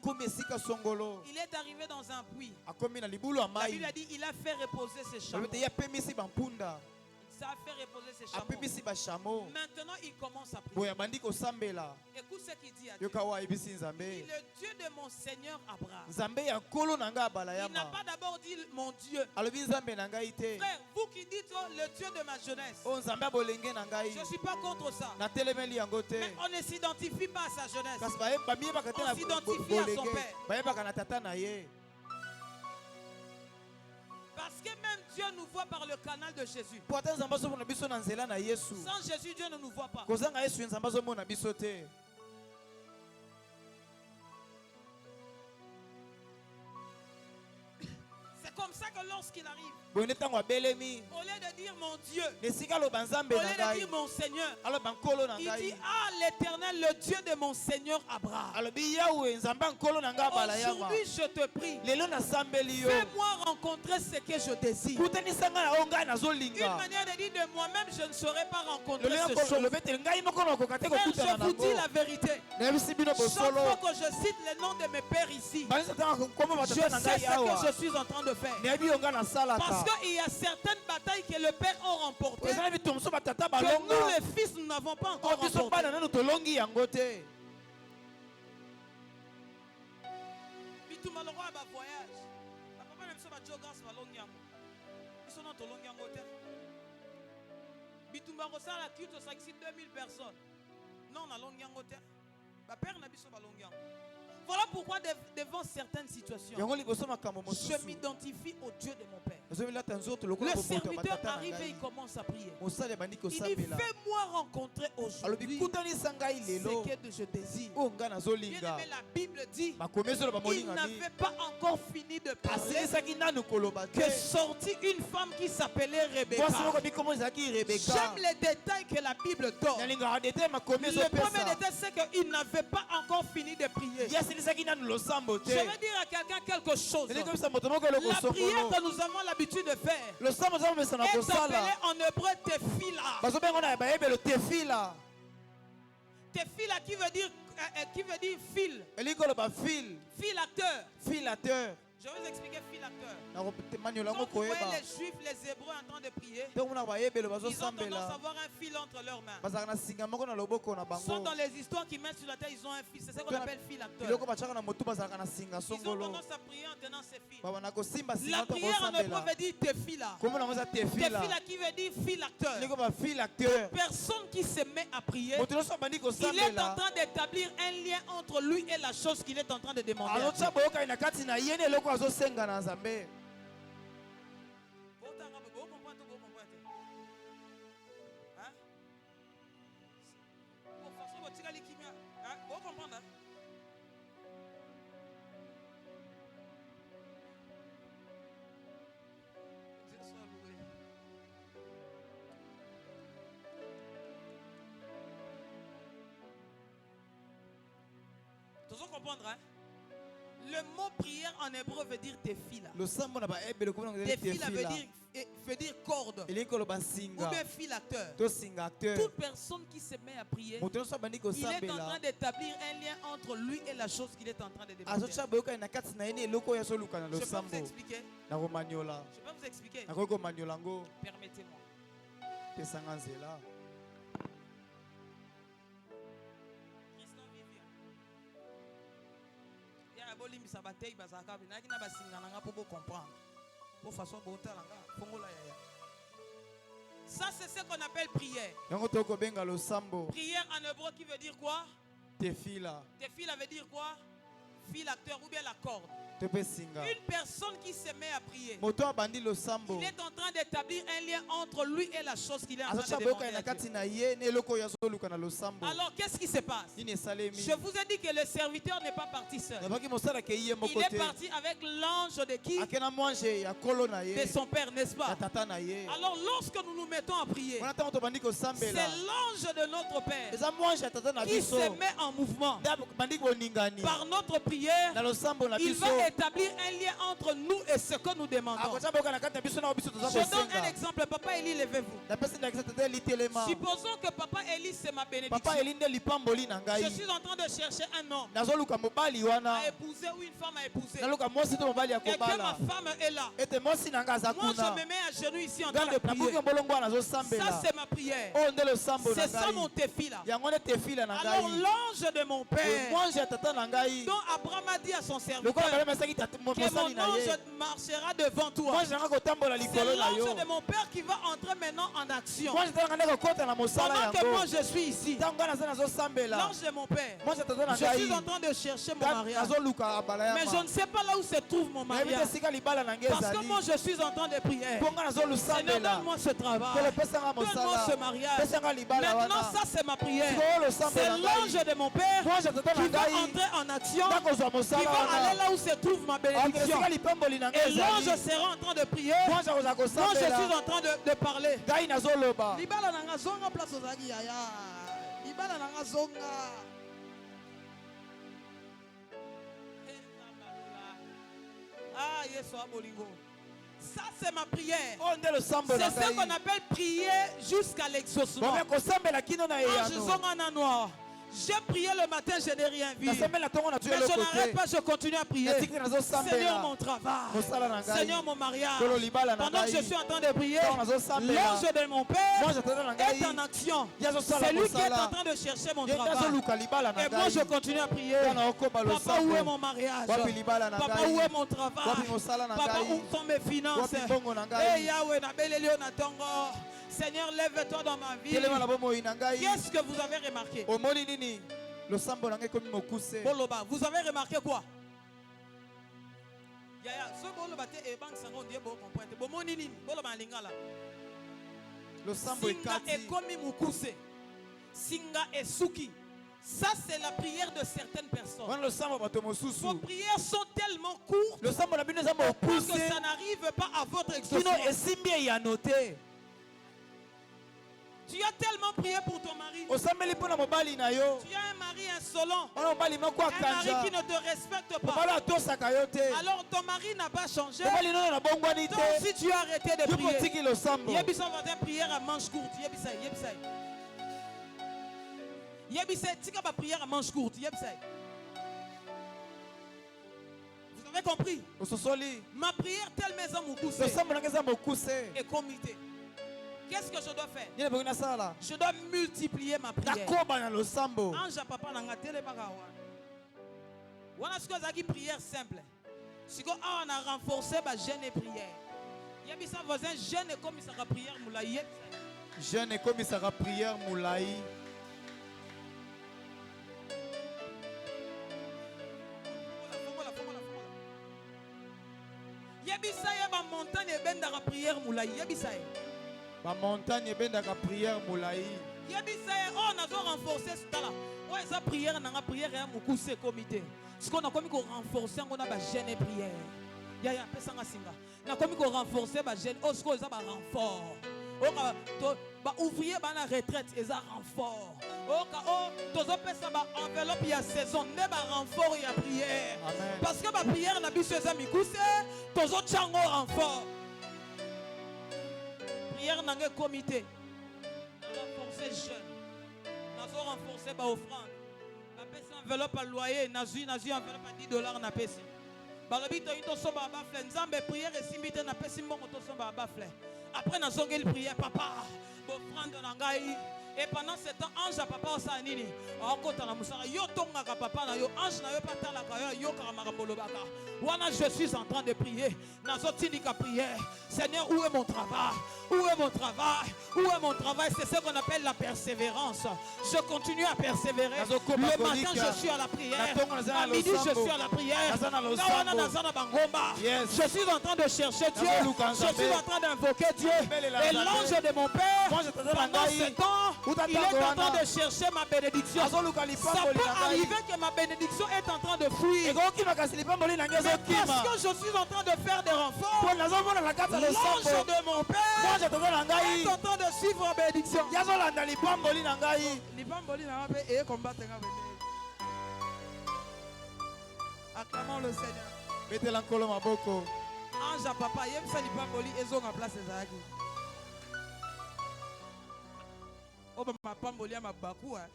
arrivé dans un puits. La Bible dit il a fait reposer ses chameaux. Il Ça a fait reposer ses chameaux. Maintenant, il commence à prier. Écoute ce qu'il dit à Dieu. Il est le Dieu de mon Seigneur Abraham. Il n'a pas d'abord dit mon Dieu. Frère, vous qui dites le Dieu de ma jeunesse, je ne suis pas contre ça. Mais on ne s'identifie pas à sa jeunesse. On s'identifie à son père. Parce que même Dieu nous voit par le canal de Jésus. Sans Jésus, Dieu ne nous voit pas. C'est comme ça que lorsqu'il arrive, au lieu de dire mon Dieu, au lieu de dire mon Seigneur, il dit l'Éternel, le Dieu de mon Seigneur Abraham. Aujourd'hui je te prie, fais-moi rencontrer ce que je désire. Une manière de dire de moi-même, je ne saurais pas rencontrer ce chose. Je vous dis la vérité. Chaque fois que je cite le nom de mes pères ici, je sais ce que je suis en train de faire. Parce qu'il y a certaines batailles que le Père a remportées, que nous les fils nous n'avons pas encore remportées. Bitumba Rosala quitte 2000 personnes. Non, on a longiango terre. Ma père n'a pas longiango. Voilà pourquoi devant certaines situations, je m'identifie au Dieu de mon Père. Le serviteur arrive et il commence à prier. Il dit, fais-moi rencontrer aujourd'hui ce que je désire. Bien-aimé, la Bible dit, il n'avait pas encore fini de parler que sortit une femme qui s'appelait Rebecca. J'aime les détails que la Bible donne. Le premier détail, c'est qu'il n'avait pas encore fini de prier. Je vais dire à quelqu'un quelque chose. La prière que nous avons l'habitude de faire est appelée en hébreu tefila. Tefila qui veut dire fil. Filateur. Je vais vous expliquer filateur. Quand vous voyez les Juifs, les Hébreux en train de prier, ils ont tendance à avoir un fil entre leurs mains. Soit dans les histoires qui mettent sur la terre, ils ont un fil. C'est ce qu'on appelle filateur. Ils ont tendance à prier en tenant ces fils. La prière en hébreu veut dire tefila. Tefila qui veut dire filateur. Personne qui se met à prier, il est en train d'établir un lien entre lui et la chose qu'il est en train de demander. Tu dois comprendre, hein? Le mot prière en hébreu veut dire tefila. Tefila veut dire corde. Ou bien filateur. Toute personne qui se met à prier, il est en train d'établir un lien entre lui et la chose qu'il est en train de demander. Je peux vous expliquer. Permettez-moi. Ça, c'est ce qu'on appelle prière. Prière en hébreu qui veut dire quoi? Tefila veut dire quoi? Filateur ou bien la corde. Une personne qui se met à prier, il est en train d'établir un lien entre lui et la chose qu'il est en train de demander. Alors qu'est-ce qui se passe? Je vous ai dit que le serviteur n'est pas parti seul. Il est parti avec l'ange de qui? De son père, n'est-ce pas? Alors lorsque nous nous mettons à prier, c'est l'ange de notre père qui se met en mouvement. Par notre prière, prière, il va établir un lien entre nous et ce que nous demandons. Je donne un exemple. Papa Élie, levez-vous. Supposons que Papa Élie, c'est ma bénédiction. Je suis en train de chercher un homme à épouser ou une femme à épouser. Et que ma femme est là. Moi, je me mets à genoux ici en train de prier. Ça, c'est ma prière. C'est ça mon défi là. Alors, l'ange de mon père, dont Abraham a dit à son serviteur que mon ange marchera devant toi. C'est l'ange de mon père qui va entrer maintenant en action. Pendant que moi je suis ici, l'ange de mon père, je suis en train de chercher mon mariage. Mais je ne sais pas là où se trouve mon mariage. Parce que moi je suis en train de prier. Seigneur, donne-moi ce travail. Donne-moi ce mariage. Maintenant, ça c'est ma prière. C'est l'ange de mon père qui va entrer en action, qui va aller là où se trouve ma bénédiction. Et l'ange sera en train de prier. Moi je suis en train de parler. Libala nanga zonga place ozaki yaya. Libala nanga zonga. Ah, Yesu abolingo. Ça c'est ma prière. C'est ce qu'on appelle prier jusqu'à l'exaucement. Ange zonga na noir. J'ai prié le matin, je n'ai rien vu. Mais je n'arrête pas, je continue à prier. Seigneur, mon travail. Seigneur, mon mariage. Pendant que je suis en train de prier, l'ange de mon père est en action. C'est lui qui est en train de chercher mon travail. Et moi, je continue à prier. Papa, où est mon mariage? Papa, où est mon travail? Papa, où sont mes finances? Eh Yahweh, Seigneur, lève-toi dans ma vie. Qu'est-ce que vous avez remarqué? Vous avez remarqué quoi? Singa ekomi mukuse. Singa esuki. Ça, c'est la prière de certaines personnes. Vos prières sont tellement courtes que ça n'arrive pas à votre exaucement. Tu as tellement prié pour ton mari. Tu as un mari insolent. Un mari qui ne te respecte pas. Alors ton mari n'a pas changé. Donc si tu as arrêté de prier, Yebisa va faire prière à manche courte. Yebisa, tika ba prière à manche courte. Yebisa. Vous avez compris? Ma prière telle maison mukuse est comité. Qu'est-ce que je dois faire? Je dois multiplier ma prière. Anja papa nanga tele bagawa. Wana siko zaki prière simple. Siko on a renforcé ma jeûne et prière. Yebisa voisin jeûne et comme ça prière moulaï. Jeûne et comme ça prière moulaï. Yebisa yeba montagne et benda prière moulaï. Yebisa. La montagne est bien dans la prière moulaï. On a renforcé ce temps-là. Ouais, ça prière, on a prière et on a un comité. Ce qu'on a comme renforcer, on a jeûne et prière. Il y a personne à singa. On a comme renforcer ba jeûne. Oh, ce qu'on a renfort. Oh, ouvrier ba na retraite, ils a renfort. Oh, tozo pesa ba enveloppe il y a saison, ne ba renfort il y a prière. Parce que ba prière na biso za mikuse, tozo chango renfort. Prière dans le comité. Renforcer jeune. Nous avons renforcé ma offrande. Nous avons enveloppe à loyer. Nous avons enveloppe à $10 na pesi. Barabito ito somba abafle. Nzambe prière et simite na pesi mbongo to somba abafle. Après nous avons une prière papa. Offrande nangai. Et pendant ce temps, ange à papa osa nini. Okota na musara yo tonga ka papa na yo ange na yo patala ka yo karamaramboloba. Wana je suis en train de prier. Nazotini ka prière. Seigneur, où est mon travail? Où est mon travail? Où est mon travail? C'est ce qu'on appelle la persévérance. Je continue à persévérer. Le matin, je suis à la prière. À midi, je suis à la prière. Je suis en train de chercher Dieu. Je suis en train d'invoquer Dieu. Et l'ange de mon Père, pendant ce temps, il est en train de chercher ma bénédiction. Ça peut arriver que ma bénédiction est en train de fuir. Parce que je suis en train de faire des renforts. L'ange de mon Père est en train de suivre ma bénédiction. Acclamons le Seigneur. Mettez l'encolo maboko. Ange à papa, yem sa lipamboli ezonga place ezaki. Oba mapamboli ya mabaku hein.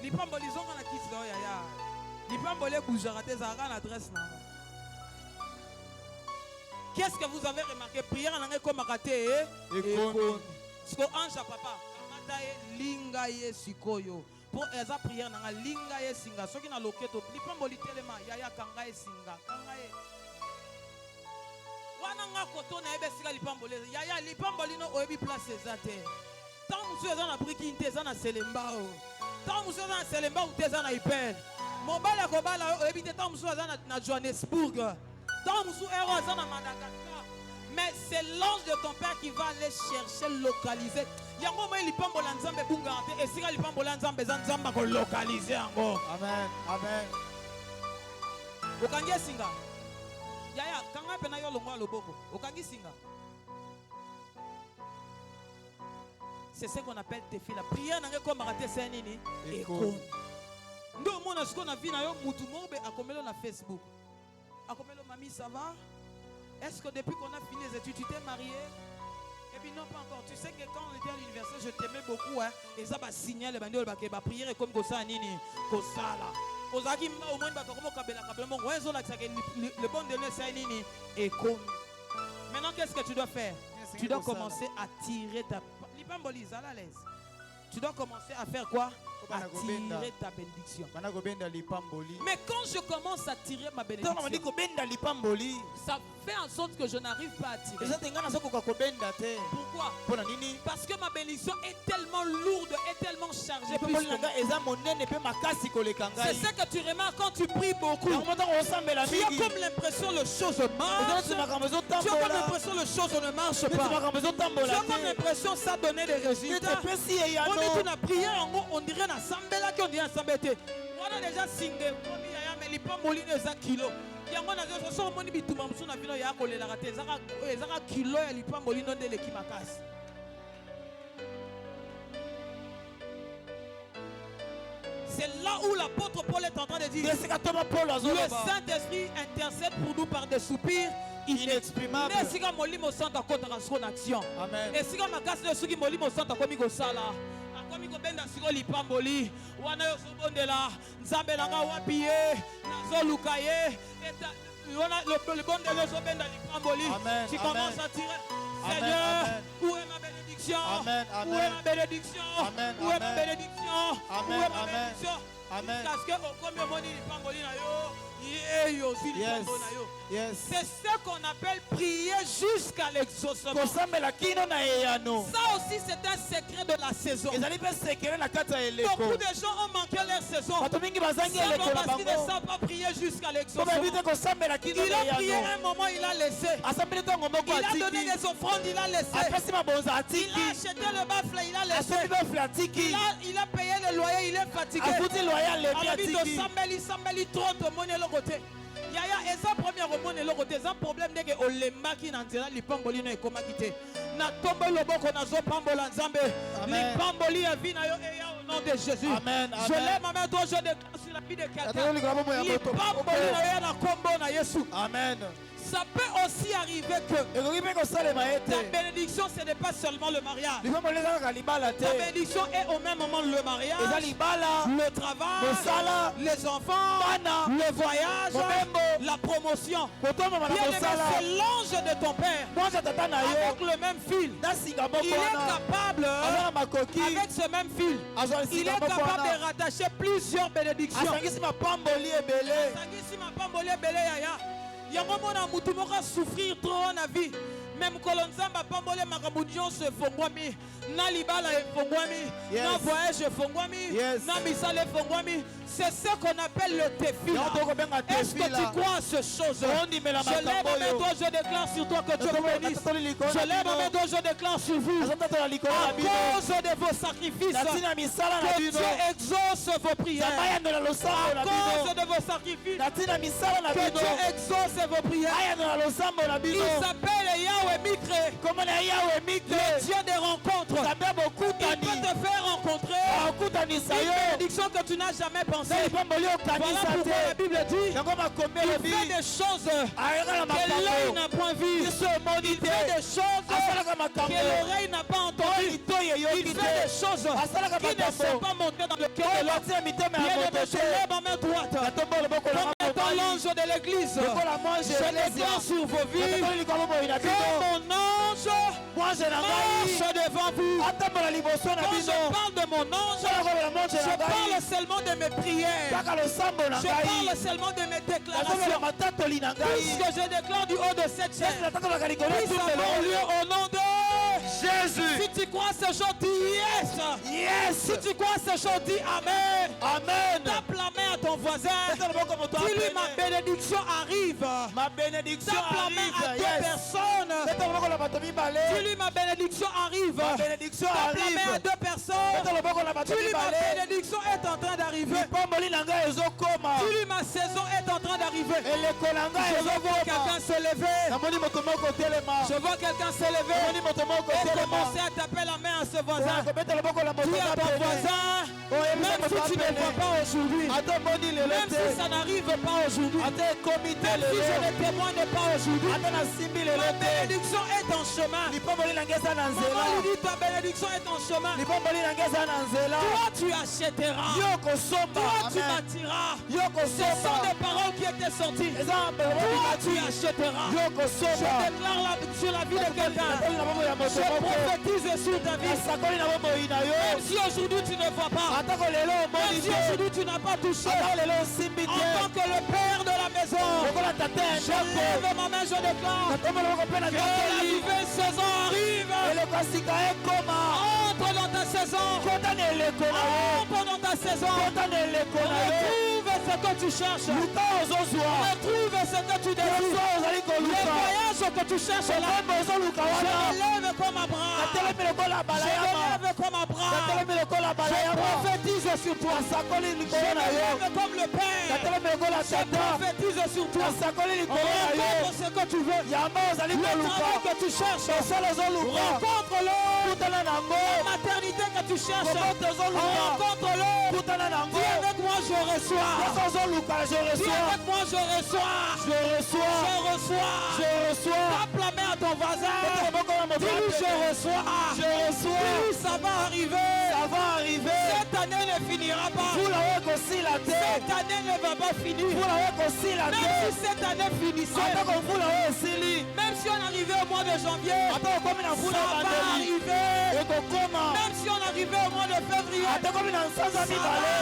Lipamboli zonga na kisi do yaya. Lipamboli bougera te zara na adresse na. Qu'est-ce que vous avez remarqué? Prière nanga comme raté ekoni. Siko ange à papa, kamata ye linga ye sikoyo. Pour eza prière nanga linga ye singa. Soki na loketo lipamboli telema yaya kanga ye singa. Kanga ye. Wana nga koto na ebe sika lipamboli. Yaya lipamboli no oyebi place ezate. Tant musu eza na briki inte eza na selemba o. Tant musu eza na selemba ou te eza na ipel. Mobala kobala oyebi te tant musu eza na Johannesburg. Tant musu ero eza na Madagascar. Mais c'est l'ange de ton père qui va aller chercher, localiser. Yango mo lipambola nzambe bungarte et sika lipambola nzambe nzamba ko localiser yango. Amen. Amen. Okangi singa. Yaya kanga pena yo longwa loboko. Okangi singa. C'est ce qu'on appelle défi. La prière n'a comme raté c'est nini. Eko. Ndo mona siko na vie na yo mutu mobe akomelo na Facebook. Akomelo mami ça va? Est-ce que depuis qu'on a fini les études tu t'es marié? Et puis non pas encore. Tu sais que quand on était à l'université je t'aimais beaucoup hein. Et ça va signer le bandi ba prière comme ça nini. Kosala. Ozaki mba au moins ba tokomo kabela kabela mon wezo la le bon de c'est nini. Eko. Maintenant qu'est-ce que tu dois faire? Tu dois commencer à tirer ta lipamboliza à l'aise. Tu dois commencer à faire quoi? Attirer ta bénédiction. Mais quand je commence à tirer ma bénédiction, ça fait en sorte que je n'arrive pas à tirer. Pourquoi? Parce que ma bénédiction est tellement lourde, est tellement chargée. C'est ça que tu remarques quand tu pries beaucoup. Tu as comme l'impression que les choses marchent. Tu as comme l'impression que les choses ne marchent pas. Tu as comme l'impression que ça donnait des résultats. On est dans la prière, on dirait Sambela qui on dit ensemble te wana déjà singé komi ya mais lipamboli eza kilo yango na zo so moni bituma musu na bino ya kolela te ezaka kilo ya lipamboli no ndele ki makasi. C'est là où l'apôtre Paul est en train de dire le Saint-Esprit intercède pour nous par des soupirs inexprimables. Et si molimo santa kotaka son action. Amen. Et si makasi le suki molimo santa komi ko sala. Comme il benda siko lipamboli wana yo sobondela nzambe nanga wapiye nazo lukaye wana le bon de le sobenda lipamboli. Tu commences à tirer. Seigneur, où est ma bénédiction? Où est ma bénédiction? Où est ma bénédiction? Où est ma bénédiction? Parce que comme yo moni lipamboli na yo c'est ce qu'on appelle prier jusqu'à l'exaucement. Ça aussi c'est un secret de la saison. Beaucoup de gens ont manqué leur saison simplement parce qu'ils ne savent pas prier jusqu'à l'exaucement. Il a prié un moment, il a laissé. Il a donné des offrandes, il a laissé. Il a acheté le baffle, il a laissé. Il a payé le loyer, il est fatigué. Côté yaya eza première romone le côté eza problème de que olemaki na nzela lipamboli no ekoma kité na tombe loboko na zo pambola nzambe lipamboli ya vie na yo et au nom de Jésus. Amen. Je lève ma main droite, je déclare sur la vie de quelqu'un lipamboli na yo na kombo na Yesu. Amen. Ça peut aussi arriver que ta bénédiction ce n'est pas seulement le mariage. Ta bénédiction est au même moment le mariage, le travail, les enfants, le voyage, la promotion. C'est l'ange de ton père avec le même fil. Il est capable avec ce même fil. Il est capable de rattacher plusieurs bénédictions. Yango mona mutu moka souffrir trop na vie. Même kolonzamba pambole makabudion se fongwami na libala e fongwami na voyage fongwami na misale fongwami. C'est ce qu'on appelle le défi. Est-ce que tu crois à ces choses? Je lève ma main droite, je déclare sur toi que Dieu vous bénisse. Je lève ma main droite, je déclare sur vous. À cause de vos sacrifices, que Dieu exauce vos prières. À cause de vos sacrifices, que Dieu exauce vos prières. Il s'appelle Yahweh Mikre, le Dieu des rencontres. Il peut te faire rencontrer une bénédiction que tu n'as jamais pensé. Voilà pourquoi la Bible dit il fait des choses que l'œil n'a point vu. Il fait des choses que l'oreille n'a pas entendues. Il fait des choses qui ne sont pas montées dans le cœur de l'homme. Bien-aimé, je lève ma main droite comme étant l'ange de l'église. Je déclare sur vos vies que mon ange marche devant vous. Quand je parle de mon ange, je parle seulement de mes prières. Je parle seulement de mes déclarations. Tout ce que je déclare du haut de cette chaîne puisse avoir lieu au nom de Jésus. Si tu crois ce jour, dis yes. Yes. Si tu crois ce jour, dis amen. Amen. Tape la main à ton voisin. Dis-lui ma bénédiction arrive. Ma bénédiction arrive. Tape la main à deux personnes. Dis-lui ma bénédiction arrive. Ma bénédiction arrive. Tape la main à deux personnes. Dis-lui ma bénédiction est en train d'arriver. Dis-lui ma saison est en train d'arriver. Je veux voir quelqu'un se lever. Je vois quelqu'un se lever. Et commencer à taper la main à ce voisin. Dis à ton voisin, même si tu ne vois pas aujourd'hui, même si ça n'arrive pas aujourd'hui, même si je ne témoigne pas aujourd'hui, ma bénédiction est en chemin. Maman lui dit ta bénédiction est en chemin. Toi tu achèteras. Toi tu bâtiras. Ce sont des paroles qui étaient sorties. Toi tu achèteras. Je déclare sur la vie de quelqu'un. Je prophétise sur ta vie. Même si aujourd'hui tu ne vois pas, même si aujourd'hui tu n'as pas touché, en tant que le père de la maison, je lève ma main, je déclare que la nouvelle saison arrive. Entre dans ta saison. Entre dans ta saison. Retrouve ce que tu cherches. Retrouve ce que tu désires. Le voyage que tu cherches là, je me lève comme un bras. Je me lève comme un bras. Je prophétise sur toi. Je me lève comme le Père. Je prophétise sur toi. Rencontre ce que tu veux. Le travail que tu cherches. Rencontre-le. La maternité que tu cherches. Rencontre-le. Dis avec moi je reçois. Dis avec moi je reçois. Je reçois. Tape la main à ton voisin. Dis-lui je reçois. Dis-lui ça va arriver. Cette année ne finira pas. Cette année ne va pas finir. Même si cette année finissait. Même si on arrivait au mois de janvier, ça va arriver. Même si on arrivait au mois de février, ça va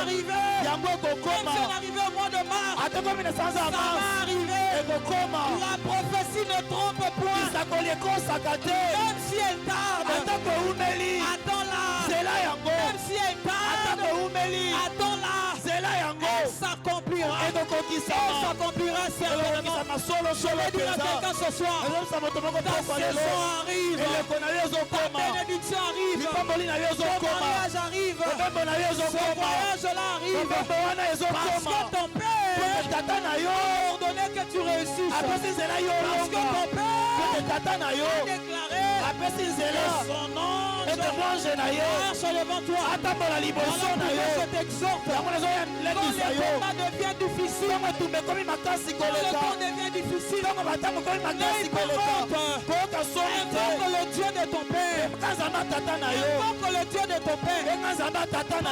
arriver. Même si on arrivait au mois de mars, ça va arriver. La prophétie ne trompe point. Même si elle tarde, attends-la. Même si elle tarde, attends-la. Elle s'accomplira. Elle s'accomplira certainement. Je vais dire à quelqu'un ce soir, ta saison arrive. Ta bénédiction arrive. Ton mariage arrive. Ce voyage-là arrive. Parce que ton Père a ordonné que tu réussisses. Parce que ton Père a déclaré que son ange marche devant toi. Je t'exhorte. Quand les combats deviennent difficiles, quand le temps devient difficile, n'aie pas honte. Invoque le Dieu de ton Père. Invoque le Dieu de ton Père. Parce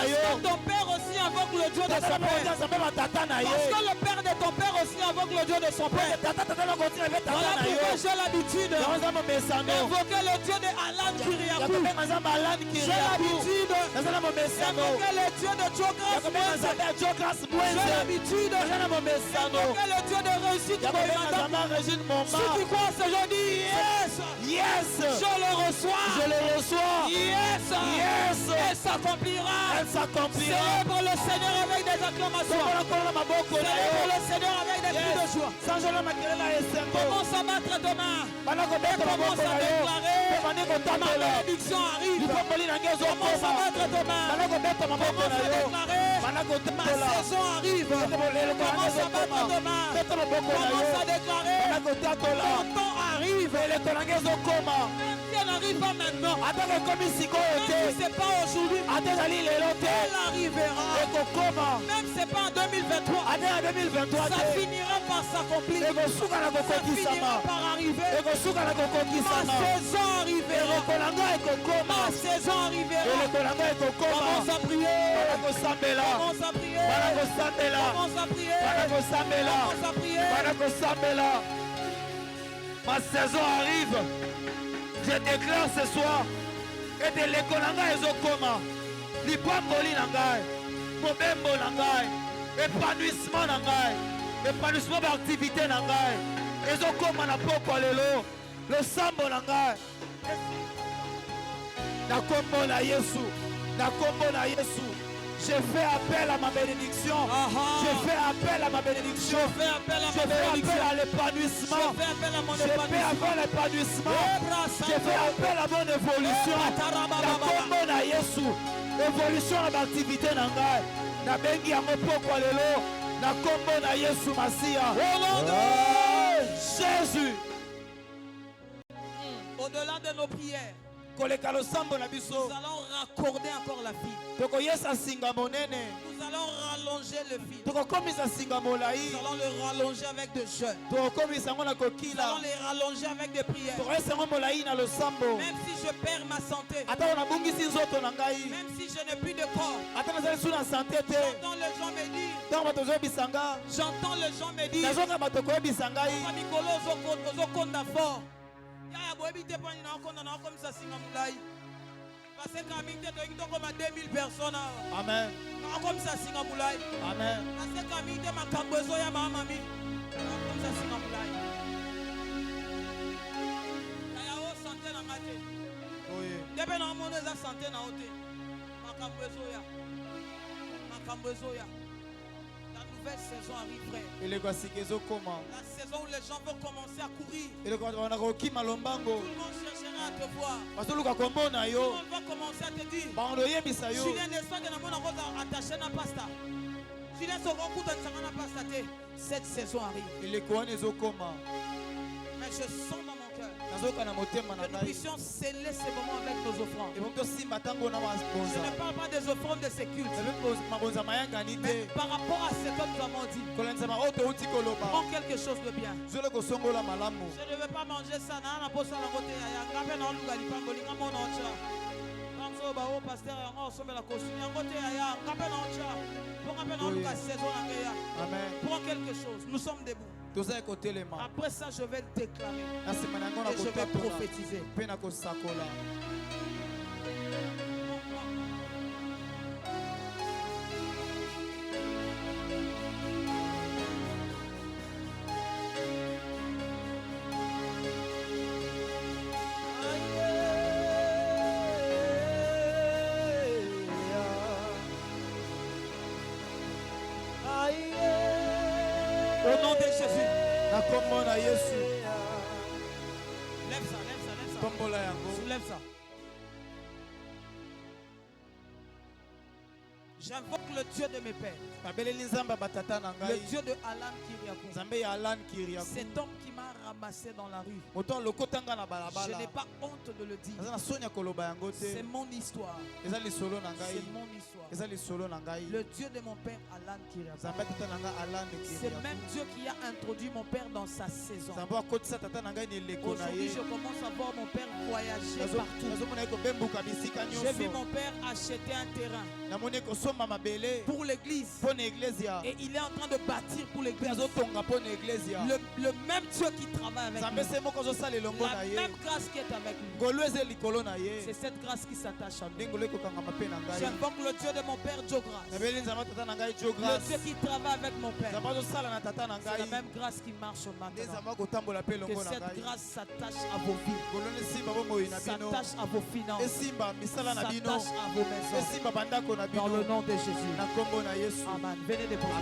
que ton Père aussi invoque le Dieu de son Père. Parce que le Père de ton Père aussi invoque le Dieu de son Père. Voilà pourquoi j'ai l'habitude d'invoquer le Dieu de Alan Kiriakou. J'ai l'habitude d'invoquer le Dieu de Jogras. J'ai l'habitude d'invoquer le Dieu de réussite. Si tu crois ce je dis yes. Je le reçois. Yes. Elle s'accomplira. Célèbre le Seigneur avec des acclamations. Célèbre le Seigneur avec des cris de joie. Commence à battre tes mains. Commence à déclarer ma bénédiction arrive. Commence à battre tes mains. Commence à déclarer Ma saison arrive. Commence à mettre de main. Commence à déclarer. Ton temps arrive. Même si elle n'arrive pas maintenant. Même si c'est pas aujourd'hui. Elle arrivera. Même si c'est pas en 2023. Ça finira par s'accomplir. Ça finira par arriver. Ma saison arrivera. Ma saison arrivera. Commence à prier. Commence à prier. Commence à prier. Commence à prier. Ma saison arrive. Je déclare ce soir que de l'écolanga ezokoma. Lipamboli nangai. Mobembo nangai. Épanouissement nangai. Épanouissement d'activité nangai. Ezokoma na poko lelo. Le sambo nangai. Na kombo na Yesu. Na kombo na Yesu. Je fais appel à ma bénédiction. Je fais appel à ma bénédiction. Je fais appel à l'épanouissement. Je fais appel à mon Je fais appel à l'épanouissement. Je fais appel à mon évolution. Na kombo na Yesu. Évolution à l'activité nangai. Na bengi ya mopoko lelo. Na kombo na Yesu Masia. Jésus. Au-delà de nos prières, nous allons raccorder encore la fille. Nous allons rallonger le fil. Nous allons le rallonger avec des jeûnes. Nous allons les rallonger avec des prières. Même si je perds ma santé, même si je n'ai plus de corps, j'entends les gens me dire, j'entends les gens me dire, parce que 2000 personnes. Amen. Comme ça, Singamoulay. Amen. Parce que ma cambozo ya ma mami. Comme ça, Singamoulay. Kaya o santé na mate. Oui. Debe na mono za santé na ote. Ma cambozo ya. Ma cambozo ya. La nouvelle saison arrive, frère. Et les Guasigezo comment? La saison où les gens vont commencer à courir. Et le quand on a roki malombango. Tout le monde cherchera à te voir. Parce que le combo na yo. Tout le monde va commencer à te dire. Bando yebisa yo. Julien n'est-ce que na mona roza attaché na pasta. Julien se rencontre dans na pasta te. Cette saison arrive. Et les Koanezo comment? Mais je sens dans mon cœur que nous puissions sceller ces moments avec nos offrandes. Je ne parle pas des offrandes de ces cultes. Mais par rapport à ce que nous avons dit, prends quelque chose de bien. Je ne veux pas manger ça. Prends quelque chose. Nous sommes debout. Après ça, je vais déclarer. Et je vais prophétiser. Au nom de Jésus. Lève ça. Soulève ça. J'invoque le Dieu de mes pères. Le Dieu de Alan Kyriakou. Cet homme qui m'a ramassé dans la rue. Je n'ai pas honte de le dire. C'est mon histoire. C'est mon histoire. Le Dieu de mon père Alan Kyriakou. C'est même Dieu qui a introduit mon père dans sa saison. Aujourd'hui, je commence à voir mon père voyager partout. J'ai vu mon père acheter un terrain pour l'église. Et il est en train de bâtir pour l'église. Le même Dieu qui travaille avec nous. La même grâce qui est avec nous. C'est cette grâce qui s'attache à nous. J'invoque le Dieu de mon père Jogras. Le Dieu qui travaille avec mon père. C'est la même grâce qui marche maintenant. Que cette grâce s'attache à vos vies. S'attache à vos finances. S'attache à vos maisons. Dans le nom de Jésus. Amen. Venez déposer.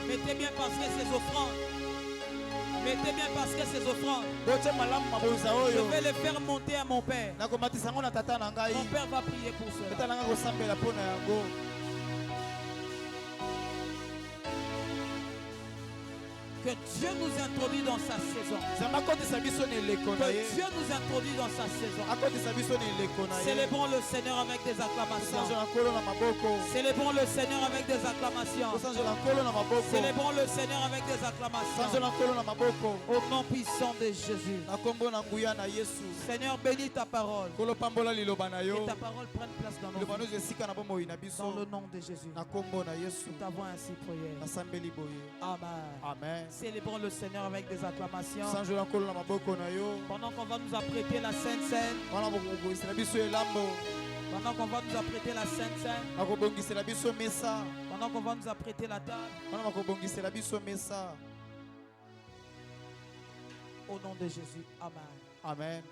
Mettez bien parce que ces offrandes Mettez bien parce que ces offrandes, je vais les faire monter à mon Père. Mon Père va prier pour cela. Que Dieu nous introduit dans sa saison. Que Dieu nous introduit dans sa saison. Célébrons le Seigneur avec des acclamations. Célébrons le Seigneur avec des acclamations. Célébrons le Seigneur avec des acclamations. Au nom puissant de Jésus. Seigneur, bénis ta parole. Et ta parole prenne place dans nos vies. Dans le nom de Jésus. Nous t'avons ainsi prié. Amen. Amen. Célébrons le Seigneur avec des acclamations. Pendant qu'on va nous apprêter la Sainte Seine. Pendant qu'on va nous apprêter la Sainte Seine. Pendant qu'on va nous apprêter la table. Au nom de Jésus. Amen. Amen.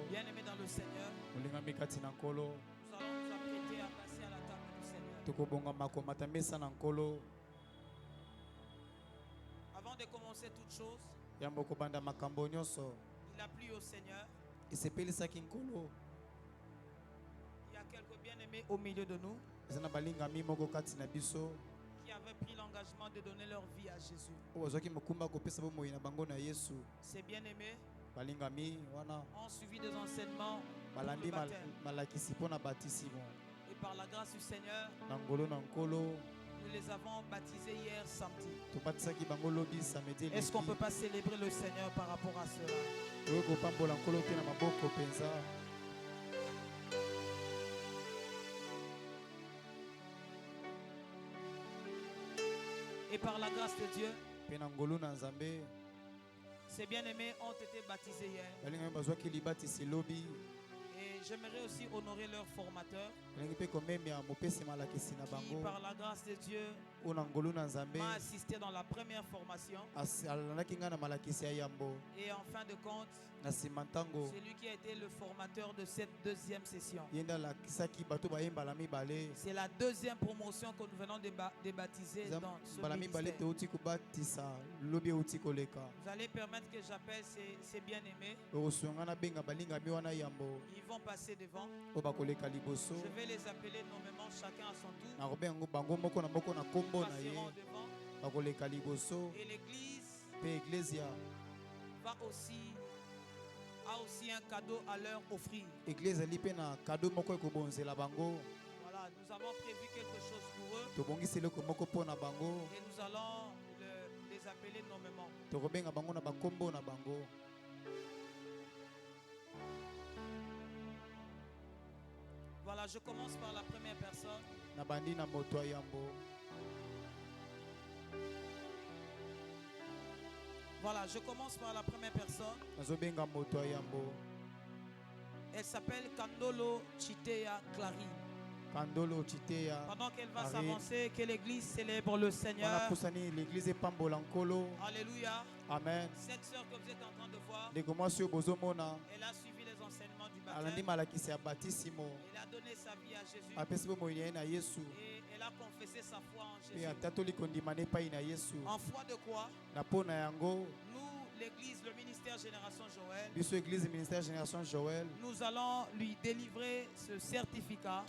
Bien-aimés dans le Seigneur, nous allons nous apprêter à passer à la table du Seigneur. Avant de commencer toute chose, il a plu au Seigneur. Il y a quelques bien-aimés au milieu de nous qui avaient pris l'engagement de donner leur vie à Jésus. Ces bien-aimés ont suivi des enseignements pour le baptême. Et par la grâce du Seigneur, nous les avons baptisés hier samedi. Est-ce qu'on ne peut pas célébrer le Seigneur par rapport à cela? Et par la grâce de Dieu, ces bien-aimés ont été baptisés hier. Et j'aimerais aussi honorer leur formateur qui, par la grâce de Dieu, m'a assisté dans la première formation. Et en fin de compte, c'est lui qui a été le formateur de cette deuxième session. C'est la deuxième promotion que nous venons de baptiser dans ce ministère. Vous allez permettre que j'appelle ces bien-aimés. Ils vont passer devant. Je vais les appeler nommément chacun à son tour. Passeront devant. Et l'église a aussi un cadeau à leur offrir. Voilà, nous avons prévu quelque chose pour eux. Et nous allons les appeler nommément. Voilà, je commence par la première personne. Voilà, je commence par la première personne. Elle s'appelle Kandolo Chitea Clary. Pendant qu'elle va s'avancer, que l'église célèbre le Seigneur. Alléluia. Amen. Cette sœur que vous êtes en train de voir, elle a suivi les enseignements du baptême. Elle a donné sa vie à Jésus. Et elle a confessé sa foi en Jésus. En foi de quoi? Nous, l'église, le ministère Génération Joël, nous allons lui délivrer ce certificat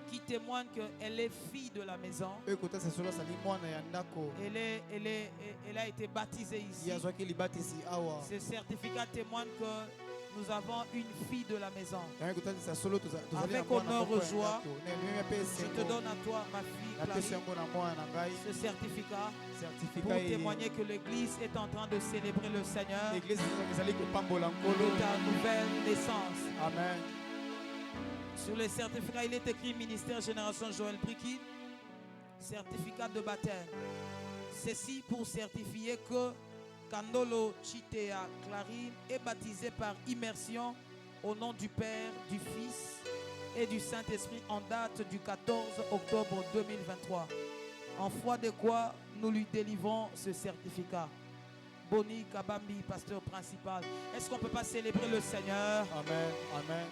qui témoigne qu'elle est fille de la maison. Elle a été baptisée ici. Ce certificat témoigne que nous avons une fille de la maison. Avec honneur et joie, je te donne à toi, ma fille Clary, ce certificat pour témoigner que l'église est en train de célébrer le Seigneur de ta nouvelle naissance. Amen. Sur le certificat, il est écrit Ministère Génération Joël Brikin, certificat de baptême. Ceci pour certifier que Kandolo Chitea Clary est baptisé par immersion au nom du Père, du Fils et du Saint-Esprit en date du 14 octobre 2023. En foi de quoi nous lui délivrons ce certificat. Boni Kabambi, pasteur principal. Est-ce qu'on ne peut pas célébrer le Seigneur? Amen. Amen.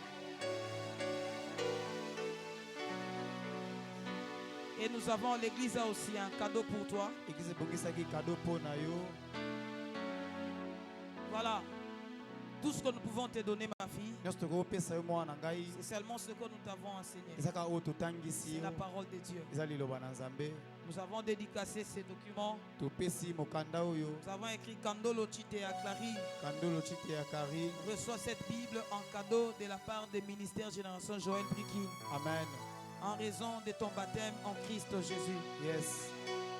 Et nous avons, l'église a aussi un cadeau pour toi. Voilà. Tout ce que nous pouvons te donner, ma fille, c'est seulement ce que nous t'avons enseigné. C'est la parole de Dieu. Nous avons dédicacé ces documents. Nous avons écrit Kandolo Chitea Clary. Reçois cette Bible en cadeau de la part des ministères Génération Joël Brikin. Amen. En raison de ton baptême en Christ Jésus. Yes.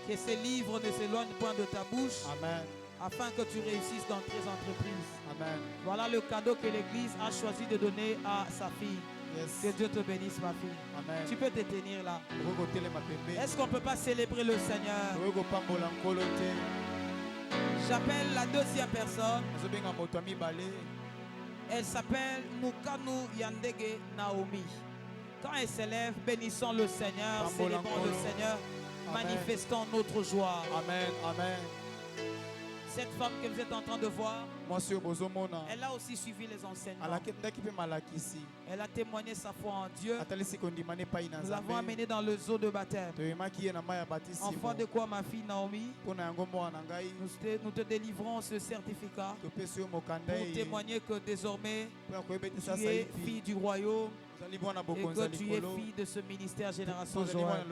Que ces livres ne s'éloignent point de ta bouche. Amen. Afin que tu réussisses dans tes entreprises. Amen. Voilà le cadeau que l'Église a choisi de donner à sa fille. Yes. Que Dieu te bénisse, ma fille. Amen. Tu peux te tenir là. Est-ce qu'on ne peut pas célébrer le Seigneur? J'appelle la deuxième personne. Elle s'appelle Mukanu Yandege Naomi. Quand elle s'élève, bénissons le Seigneur, célébrons le Seigneur, manifestons notre joie. Amen. Amen. Cette femme que vous êtes en train de voir, elle a aussi suivi les enseignements. Elle a témoigné sa foi en Dieu. Nous l'avons amenée dans le zoo de baptême. En foi de quoi, ma fille Naomi, nous te délivrons ce certificat pour témoigner que désormais tu es fille du royaume et que tu es fille de ce ministère Génération Joël.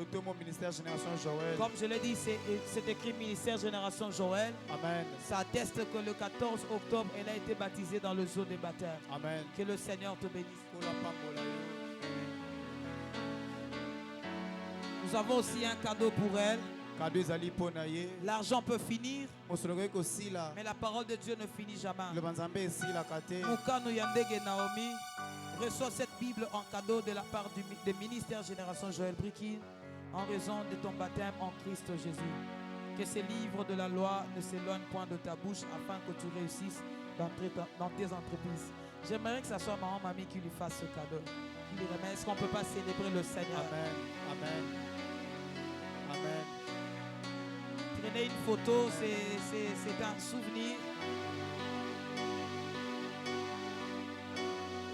Comme je l'ai dit, c'est écrit ministère Génération Joël. Amen. Ça atteste que le 14 octobre, elle a été baptisée dans le zoo des baptêmes. Amen. Que le Seigneur te bénisse. Nous avons aussi un cadeau pour elle. L'argent peut finir, mais la parole de Dieu ne finit jamais. Mukanu Yandege Naomi reçoit cette Bible en cadeau de la part du ministère Génération Joël Brikin en raison de ton baptême en Christ Jésus. Que ces livres de la loi ne s'éloignent point de ta bouche afin que tu réussisses dans tes entreprises. J'aimerais que ce soit maman, mamie qui lui fasse ce cadeau. Qui lui remet. Est-ce qu'on ne peut pas célébrer le Seigneur? Amen. Amen. Amen. Prenez une photo, c'est un souvenir.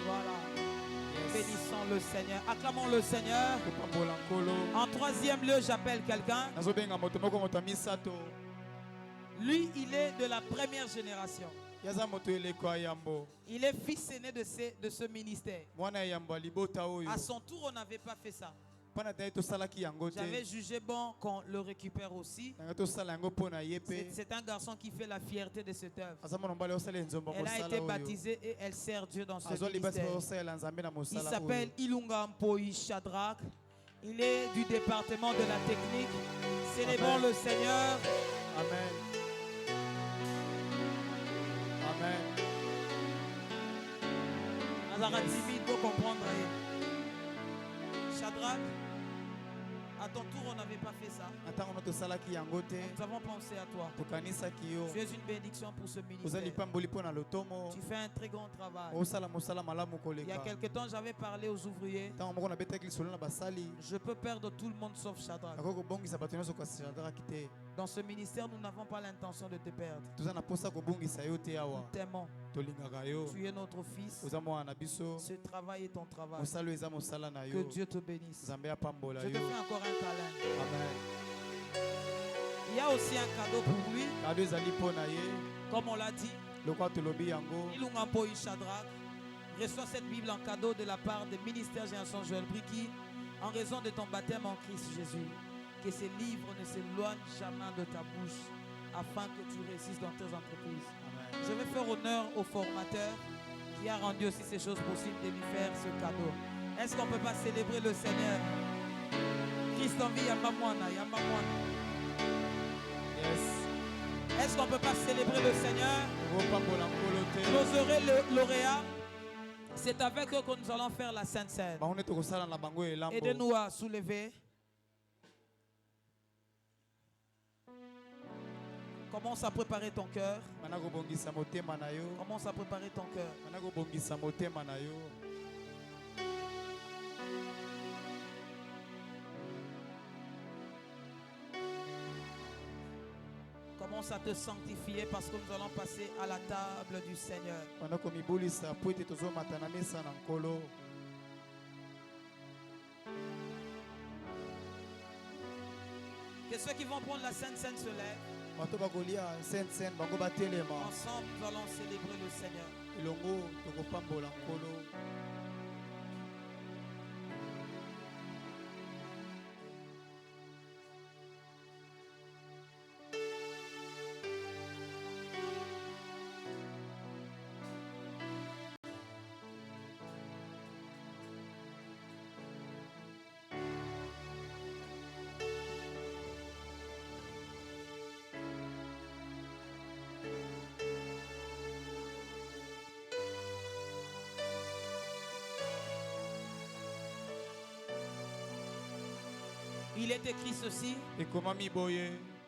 Voilà. Yes. Bénissons le Seigneur. Acclamons le Seigneur. En troisième lieu, j'appelle quelqu'un. Lui, il est de la première génération. Il est fils aîné de ce ministère. À son tour, on n'avait pas fait ça. J'avais jugé bon qu'on le récupère aussi. C'est un garçon qui fait la fierté de cette œuvre. Elle a été baptisée et elle sert Dieu dans ce ministère. Il s'appelle Ilunga Mpoi Shadrach. Il est du département de la technique. Célébrons le Seigneur. Amen. Amen. Azara timide, vous comprendre. Shadrach, à ton tour, on n'avait pas fait ça. Nous avons pensé à toi. Tu es une bénédiction pour ce ministère. Tu fais un très grand travail. Il y a quelque temps, j'avais parlé aux ouvriers. Je peux perdre tout le monde sauf Shadrach. Dans ce ministère, nous n'avons pas l'intention de te perdre. Nous t'aimons. Tu es notre fils. Ce travail est ton travail. Que Dieu te bénisse. Je te fais encore un câlin. Amen. Il y a aussi un cadeau pour lui. Comme on l'a dit, Ilunga Mpoi Shadrach reçoit cette Bible en cadeau de la part des ministères Génération Joël Briki en raison de ton baptême en Christ Jésus. Que ces livres ne s'éloignent jamais de ta bouche afin que tu réussisses dans tes entreprises. Amen. Je vais faire honneur au formateur qui a rendu aussi ces choses possibles de lui faire ce cadeau. Est-ce qu'on ne peut pas célébrer le Seigneur? Christ en vie, yamba mwana, yamba mwana. Yes. Est-ce qu'on ne peut pas célébrer le Seigneur? Nos heureux lauréats, c'est avec eux que nous allons faire la Sainte Seine. Aidez-nous à soulever. Commence à préparer ton cœur. Commence à préparer ton cœur. Commence à te sanctifier parce que nous allons passer à la table du Seigneur. Que ceux qui vont prendre la Sainte Seine se lèvent. Ensemble, nous allons célébrer le Seigneur. Il est écrit ceci.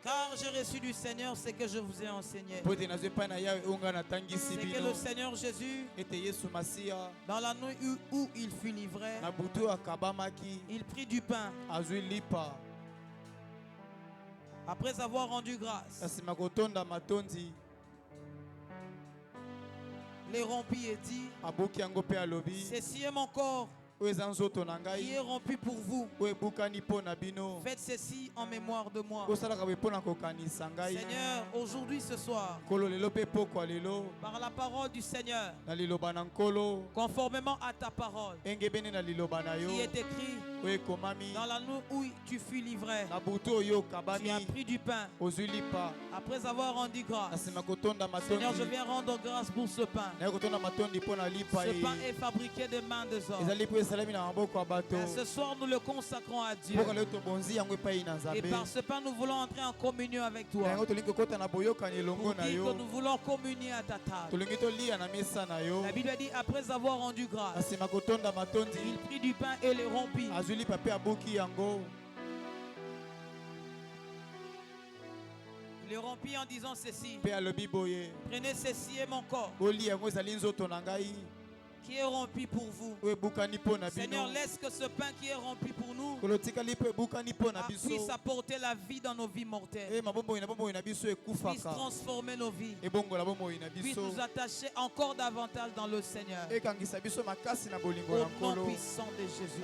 Car j'ai reçu du Seigneur ce que je vous ai enseigné. C'est que le Seigneur Jésus, dans la nuit où il fut livré, il prit du pain. Après avoir rendu grâce, les rompit et dit, ceci est mon corps qui est rompu pour vous. Faites ceci en mémoire de moi. Seigneur, aujourd'hui, ce soir, par la parole du Seigneur, conformément à ta parole, qui est écrit, dans la nuit où tu fus livré, tu as pris du pain. Après avoir rendu grâce, Seigneur, je viens rendre grâce pour ce pain. Ce pain est fabriqué de mains des hommes. Ce soir, nous le consacrons à Dieu. Et par ce pain, nous voulons entrer en communion avec toi. Pour dire que nous voulons communier à ta table. La Bible dit, après avoir rendu grâce, il prit du pain et le rompit. Il le rompit en disant ceci. Prenez ceci et mon corps, qui est rompu pour vous. Seigneur, laisse que ce pain qui est rompu pour nous puisse apporter la vie dans nos vies mortelles, puisse transformer nos vies, puisse nous attacher encore davantage dans le Seigneur. Au nom puissant de Jésus.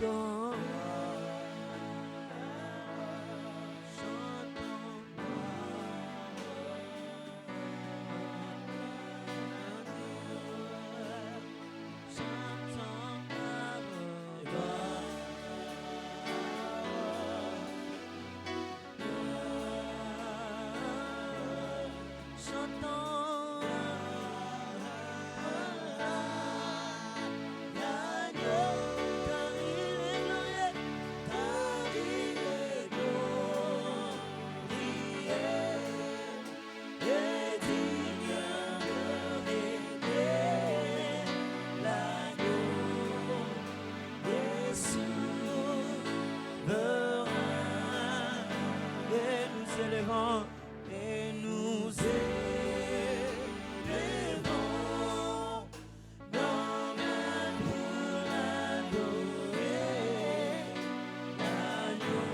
chantons. Et nous élevons nos mains pour l'adorer, l'agneau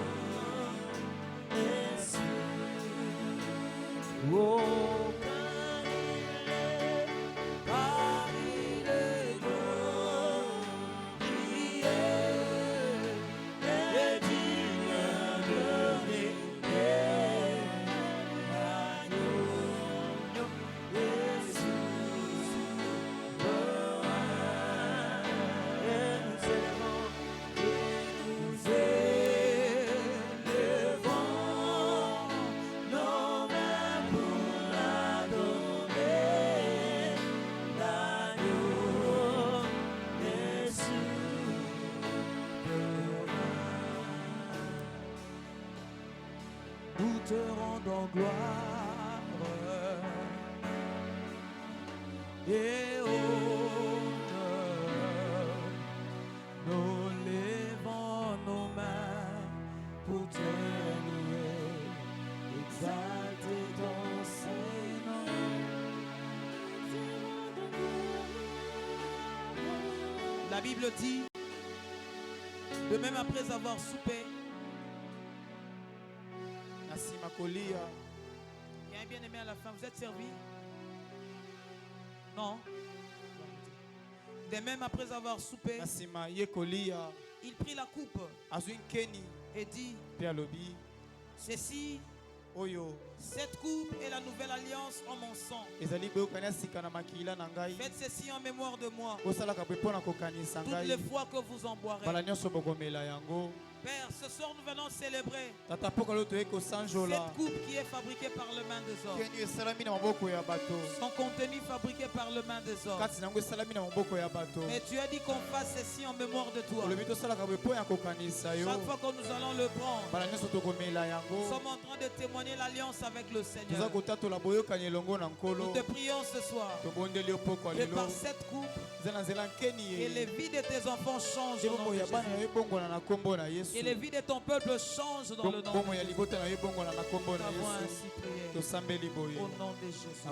est sûr. Oh, car il est glorieux et digne de régner. Nous te rendons gloire et honneur. Nous levons nos mains pour te louer, exalter ton Saint-Nom. La Bible dit, de même après avoir soupé, il y a un bien-aimé à la fin. Vous êtes servi? Non. De même après avoir soupé, il prit la coupe et dit, ceci, cette coupe est la nouvelle alliance en mon sang. Faites ceci en mémoire de moi. Toutes les fois que vous en boirez. Père, ce soir nous venons célébrer cette coupe qui est fabriquée par les mains des hommes. Son contenu fabriqué par les mains des hommes. Mais tu as dit qu'on fasse ceci en mémoire de toi. Chaque fois que nous allons le prendre, nous sommes en train de témoigner l'alliance avec le Seigneur. Nous te prions ce soir que par cette coupe, et les vies de tes enfants changent au nom de Jésus. Et les vies de ton peuple changent dans le nom de Jésus. Nous avons ainsi prié. Au nom de Jésus.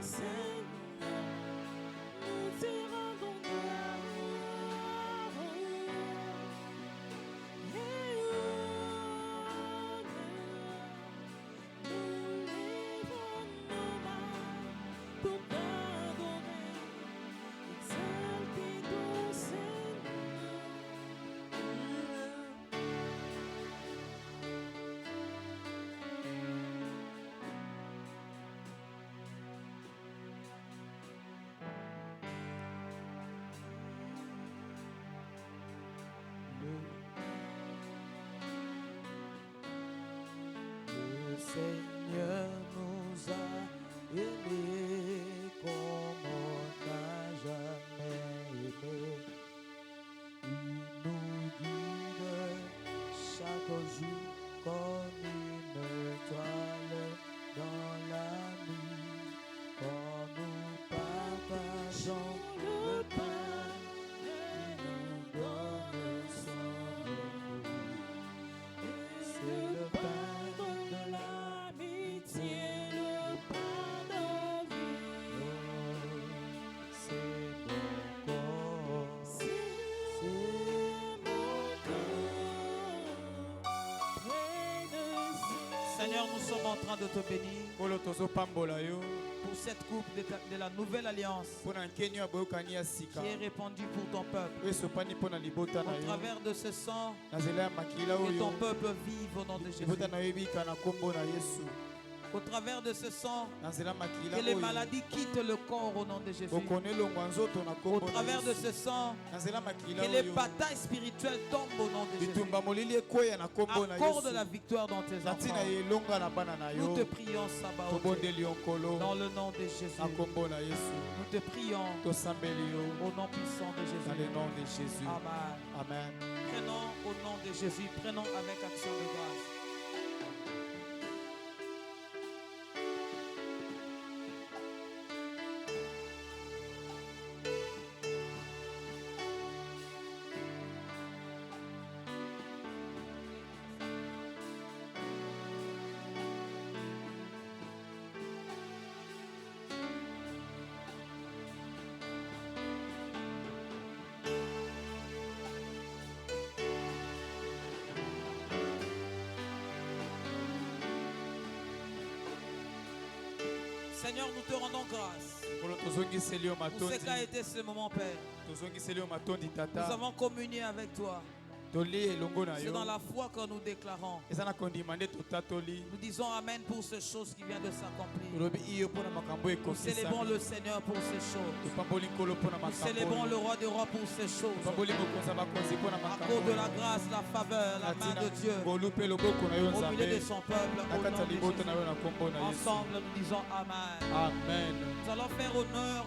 Seigneur, nous Seigneur, nous sommes en train de te bénir pour cette coupe de la nouvelle alliance qui est répandue pour ton peuple. Au travers de ce sang, que ton peuple vive au nom de Jésus. Au travers de ce sang, que les maladies quittent le corps au nom de Jésus. Au travers de ce sang, que les batailles spirituelles tombent au nom de Jésus. Accorde la victoire dans tes enfants. Nous te prions, Sabaoth, dans le nom de Jésus. Nous te prions au nom puissant de Jésus. Amen. Amen. Prenons au nom de Jésus, prenons avec action de grâce. Seigneur, nous te rendons grâce pour ce qu'a été ce moment, Père. Nous avons communié avec toi. C'est dans la foi que nous déclarons. Nous disons Amen pour ces choses qui viennent de s'accomplir. Nous célébrons le Seigneur pour ces choses. Nous célébrons le Roi des Rois pour ces choses. À cause de la grâce, la faveur, la main de Dieu au milieu de son peuple. Au nom de Jésus. Ensemble, nous disons Amen. Amen. Nous allons faire honneur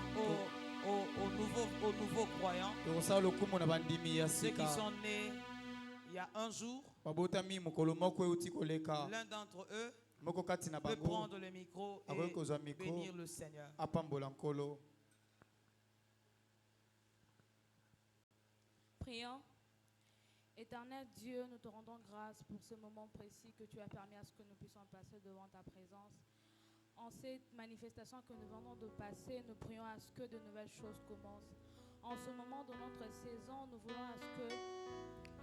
aux nouveaux croyants. Ceux qui sont nés il y a un jour. L'un d'entre eux peut prendre le micro et bénir le Seigneur. Prions. Éternel Dieu, nous te rendons grâce pour ce moment précis que tu as permis à ce que nous puissions passer devant ta présence. En cette manifestation que nous venons de passer, nous prions à ce que de nouvelles choses commencent. En ce moment de notre saison, nous voulons à ce que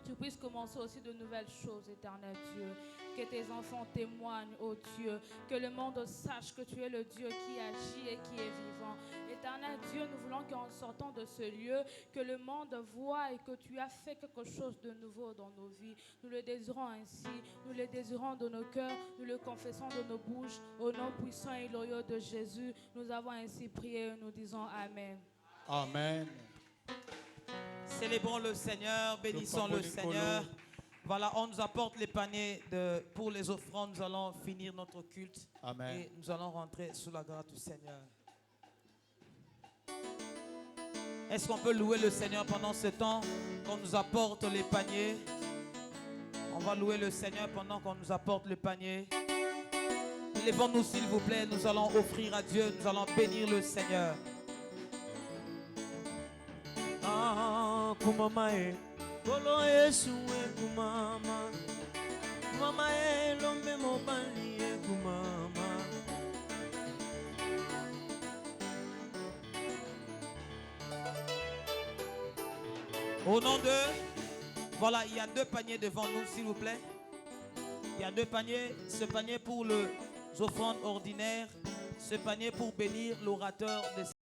tu puisses commencer aussi de nouvelles choses, éternel Dieu. Que tes enfants témoignent, ô Dieu. Que le monde sache que tu es le Dieu qui agit et qui est vivant. Éternel Dieu, nous voulons qu'en sortant de ce lieu, que le monde voie et que tu as fait quelque chose de nouveau dans nos vies. Nous le désirons ainsi. Nous le désirons de nos cœurs. Nous le confessons de nos bouches. Au nom puissant et glorieux de Jésus, nous avons ainsi prié et nous disons Amen. Amen. Célébrons le Seigneur, bénissons le Seigneur. Voilà, on nous apporte les paniers pour les offrandes. Nous allons finir notre culte. Amen. Et nous allons rentrer sous la grâce du Seigneur. Est-ce qu'on peut louer le Seigneur pendant ce temps qu'on nous apporte les paniers? On va louer le Seigneur pendant qu'on nous apporte le panier. Lèvons-nous s'il vous plaît, nous allons offrir à Dieu, nous allons bénir le Seigneur. Kumama e Kolo Yesu e kumama Kumama e lombe mobali e kumama Au nom de... Voilà, il y a 2 paniers devant nous, s'il vous plaît. Il y a 2 paniers. Ce panier pour les offrandes ordinaires. Ce panier pour bénir l'orateur de